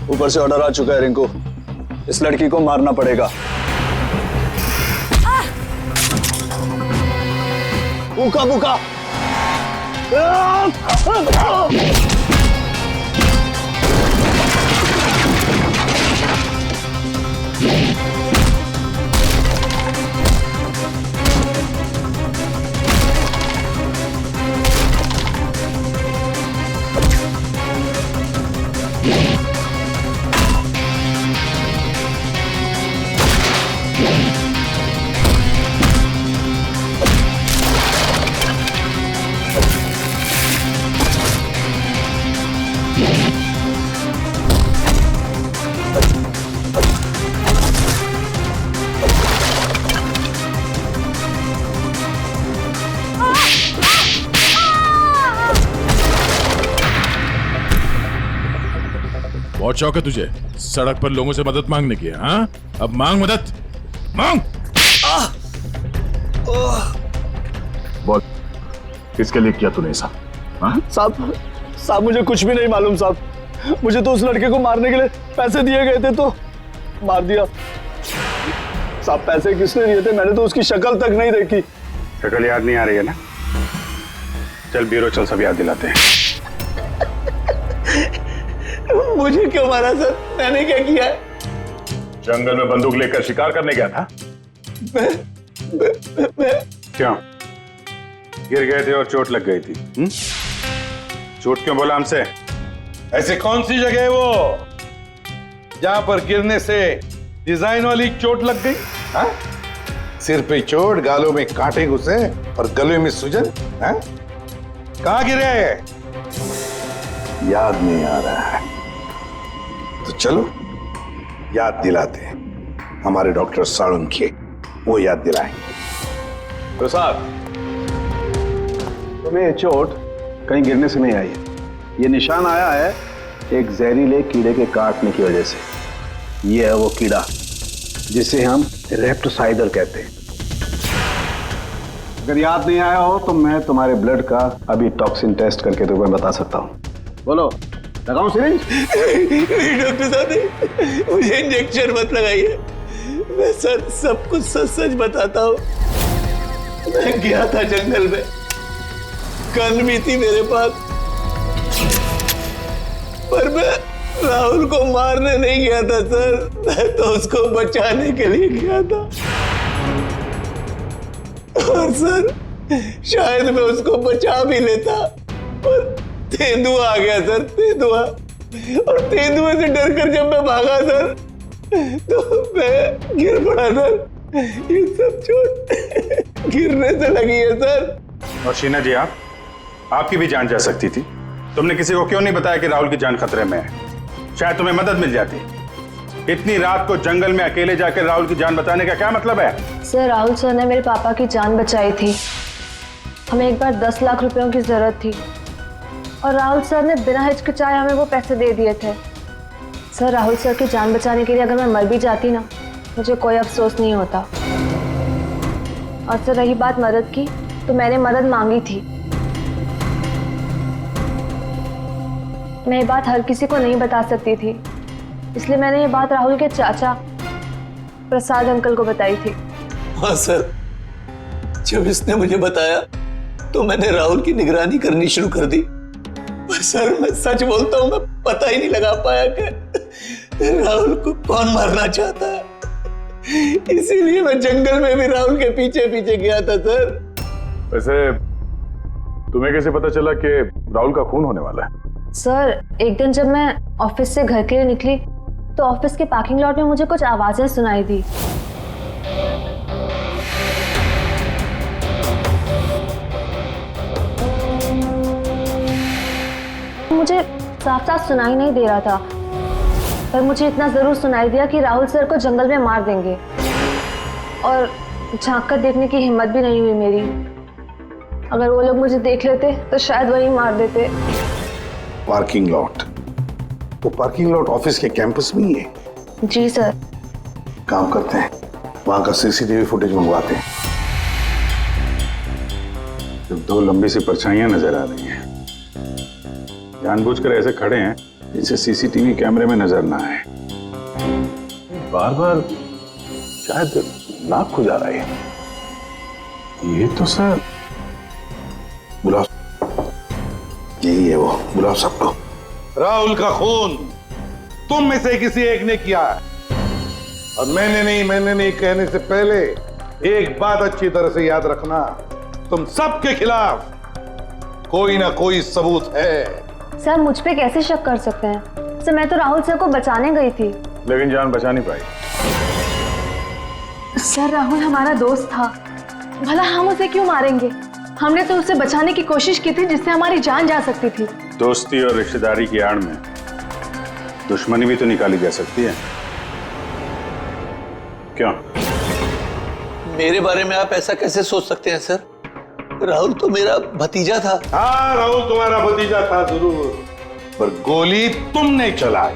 ऊपर से ऑर्डर आ चुका है रिंकू, इस लड़की को मारना पड़ेगा। बुका बुका। बहुत शौक है तुझे सड़क पर लोगों से मदद मांगने की, हाँ? अब मांग मदद, मांग। बोल, किसके लिए किया तूने ऐसा? साहब मुझे कुछ भी नहीं मालूम साहब। मुझे तो उस लड़के को मारने के लिए पैसे दिए गए थे तो मार दिया। साहब पैसे किसने दिए थे? मैंने तो उसकी शक्ल तक नहीं देखी। शक्ल याद नहीं आ रही है ना? चल ब्यूरो चल, सब याद दिलाते हैं। मुझे क्यों मारा सर? मैंने क्या किया है? जंगल में बंदूक लेकर शिकार करने गया था? मैं क्यों? गिर गए थे और चोट लग गई थी? झूठ क्यों बोला हमसे? ऐसे कौन सी जगह है वो जहां पर गिरने से डिजाइन वाली चोट लग गई? हाँ? सिर पे चोट, गालों में कांटे घुसे और गले में सूजन? हाँ? कहां गिरे? याद नहीं आ रहा है तो चलो याद दिलाते हैं। हमारे डॉक्टर साळुंखे वो याद दिलाएंगे। तो साहब तुम्हें ये चोट कहीं गिरने से नहीं आई है। ये निशान आया है एक जहरीले कीड़े के काटने की वजह से। ये है वो कीड़ा जिसे हम रेप्टोसाइडर कहते हैं। अगर याद नहीं आया हो तो मैं तुम्हारे ब्लड का अभी टॉक्सिन टेस्ट करके तुम्हें बता सकता हूँ। बोलो, लगाऊं सिरिंज? डॉक्टर साहब मुझे इंजेक्शन मत लगाइए। मैं सर सब कुछ सच सच बताता हूँ। मैं गया था जंगल में, गन भी थी मेरे पास, पर मैं राहुल को मारने नहीं गया था सर। मैं तो उसको बचाने के लिए गया था। और सर शायद मैं उसको बचा भी लेता, पर तेंदुआ आ गया सर, तेंदुआ। और तेंदुए से डरकर जब मैं भागा सर तो मैं गिर पड़ा सर। ये सब चोट गिरने से लगी है सर। और शीना जी, आपकी भी जान जा सकती थी। तुमने किसी को क्यों नहीं बताया कि राहुल की जान खतरे में है? शायद तुम्हें मदद मिल जाती। इतनी रात को जंगल में अकेले जाकर राहुल की जान बचाने का क्या मतलब है? सर राहुल सर ने मेरे पापा की जान बचाई थी। हमें एक बार 10 लाख रुपयों की जरूरत थी और राहुल सर ने बिना हिचकिचाए हमें वो पैसे दे दिए थे। सर राहुल सर की जान बचाने के लिए अगर मैं मर भी जाती ना, मुझे कोई अफसोस नहीं होता। और सर रही बात मदद की, तो मैंने मदद मांगी थी। मैं ये बात हर किसी को नहीं बता सकती थी, इसलिए मैंने ये बात राहुल के चाचा प्रसाद अंकल को बताई थी। हाँ सर, जब इसने मुझे बताया तो मैंने राहुल की निगरानी करनी शुरू कर दी। पर सर मैं सच बोलता हूँ, मैं पता ही नहीं लगा पाया कि राहुल को कौन मारना चाहता है। इसीलिए मैं जंगल में भी राहुल के पीछे पीछे गया था सर। वैसे तुम्हें कैसे पता चला कि राहुल का खून होने वाला है? सर एक दिन जब मैं ऑफिस से घर के लिए निकली तो ऑफिस के पार्किंग लॉट में मुझे कुछ आवाजें सुनाई दी। मुझे साफ साफ सुनाई नहीं दे रहा था, पर मुझे इतना जरूर सुनाई दिया कि राहुल सर को जंगल में मार देंगे। और झांक कर देखने की हिम्मत भी नहीं हुई मेरी। अगर वो लोग मुझे देख लेते तो शायद वही मार देते। Parking lot? वो पार्किंग लॉट ऑफिस के कैंपस में ही है? जी सर। काम करते हैं, वहां का सीसीटीवी फुटेज मंगवाते हैं। जब दो लंबी सी परछाइयां नजर आ रही हैं, जानबूझकर ऐसे खड़े हैं जिनसे सीसीटीवी कैमरे में नजर ना आए। बार बार शायद नाक खुजा रहा है। ये तो सर बुलाओ, यही है वो, बुलाओ सबको। राहुल का खून तुम में से किसी एक ने किया है, और मैंने नहीं कहने से पहले एक बात अच्छी तरह से याद रखना, तुम सबके खिलाफ कोई ना कोई सबूत है। सर मुझ पे कैसे शक कर सकते हैं? सर मैं तो राहुल सर को बचाने गई थी। लेकिन जान बचा नहीं पाई। सर राहुल हमारा दोस्त था, भला हम उसे क्यों मारेंगे? हमने तो उसे बचाने की कोशिश की थी जिससे हमारी जान जा सकती थी। दोस्ती और रिश्तेदारी की आड़ में दुश्मनी भी तो निकाली जा सकती है। क्यों? मेरे बारे में आप ऐसा कैसे सोच सकते हैं सर? राहुल तो मेरा भतीजा था। हाँ, राहुल तुम्हारा भतीजा था जरूर, पर गोली तुमने चलाई,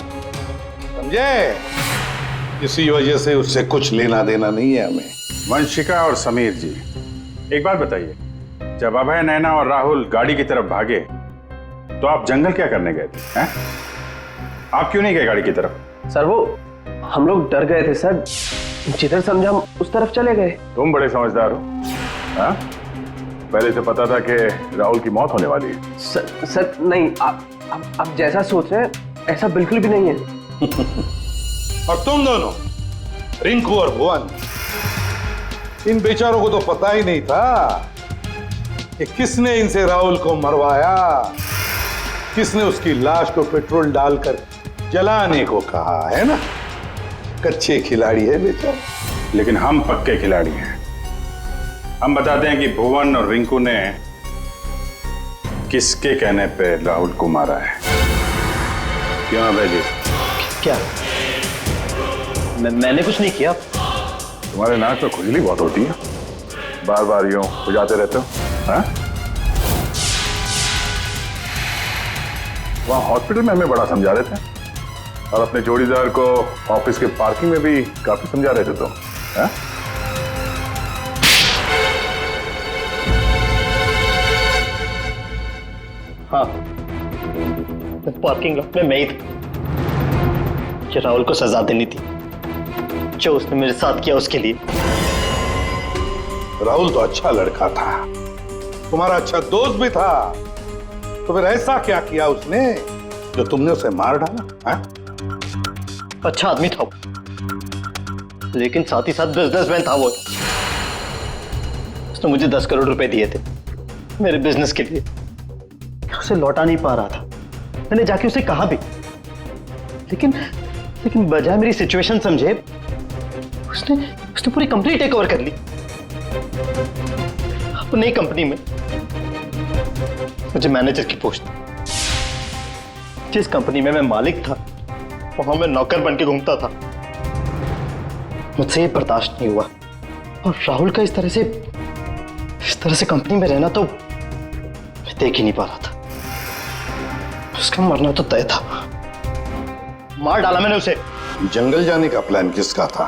समझे? इसी वजह से उससे कुछ लेना देना नहीं है हमें। वंशिका और समीर जी, एक बात बताइए, जब अभय, नैना और राहुल गाड़ी की तरफ भागे तो आप जंगल क्या करने गए थे? हैं? आप क्यों नहीं गए गाड़ी की तरफ? सर वो हम लोग डर गए थे सर, जिधर समझा हम उस तरफ चले गए। तुम बड़े समझदार हो। हाँ? पहले से पता था कि राहुल की मौत होने वाली है। सर नहीं, आप जैसा सोच रहे हैं ऐसा बिल्कुल भी नहीं है। और तुम दोनों, रिंकू और भुवन, इन बेचारों को तो पता ही नहीं था कि किसने इनसे राहुल को मरवाया, किसने उसकी लाश को पेट्रोल डालकर जलाने को कहा, है ना? कच्चे खिलाड़ी है बेचारा। लेकिन हम पक्के खिलाड़ी हैं। हम बताते हैं कि भुवन और रिंकू ने किसके कहने पे राहुल को मारा है। क्यों अभय जी? क्या? मैंने कुछ नहीं किया। तुम्हारे नाक में खुजली बहुत होती है, बार बार यूं खुजाते रहते हो। हाँ? वहां हॉस्पिटल में हमें बड़ा समझा रहे थे और अपने जोड़ीदार को ऑफिस के पार्किंग में भी काफी समझा रहे थे तुम। हाँ? हाँ, पार्किंग लॉट में मैं ही था। कि राहुल को सजा देनी थी जो उसने मेरे साथ किया उसके लिए। राहुल तो अच्छा लड़का था, तुम्हारा अच्छा दोस्त भी था, तो फिर ऐसा क्या किया उसने जो तुमने उसे मार डाला? हाँ? अच्छा आदमी था वो, लेकिन साथ ही साथ बिजनेसमैन था वो। उसने मुझे 10 करोड़ रुपए दिए थे मेरे बिजनेस के लिए, उसे लौटा नहीं पा रहा था। मैंने जाके उसे कहा भी, लेकिन बजाय मेरी सिचुएशन समझे उसने पूरी कंपनी टेक ओवर कर ली। अपनी कंपनी में मुझे मैनेजर की पोस्ट, जिस कंपनी में मैं मालिक था वहां मैं नौकर बन के घूमता था। मुझसे ये बर्दाश्त नहीं हुआ, और राहुल का इस तरह से कंपनी में रहना तो मैं देख ही नहीं पा रहा था। उसका मरना तो तय था, मार डाला मैंने उसे। जंगल जाने का प्लान किसका था?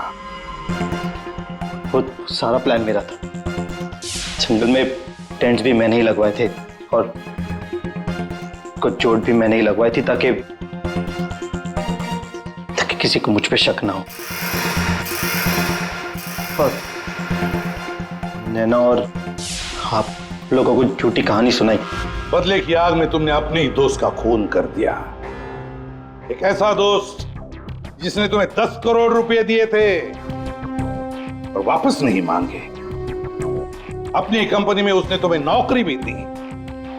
वो सारा प्लान मेरा था। जंगल में टेंट्स भी मैंने ही लगवाए थे और कुछ चोट भी मैंने ही लगवाई थी ताकि किसी को मुझ पे शक ना हो। और नैना और आप लोगों को झूठी कहानी सुनाई। बदले की आग में तुमने अपने ही दोस्त का खून कर दिया। एक ऐसा दोस्त जिसने तुम्हें 10 करोड़ रुपए दिए थे और वापस नहीं मांगे। अपनी कंपनी में उसने तुम्हें नौकरी भी दी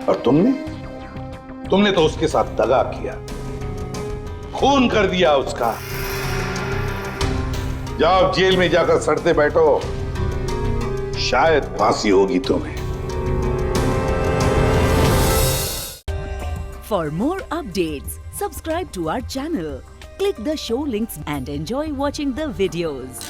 और तुमने तो उसके साथ दगा किया, खून कर दिया उसका। जाओ जेल में जाकर सड़ते बैठो, शायद फांसी होगी तुम्हें। For more updates, subscribe to our channel, click the show links and enjoy watching the videos.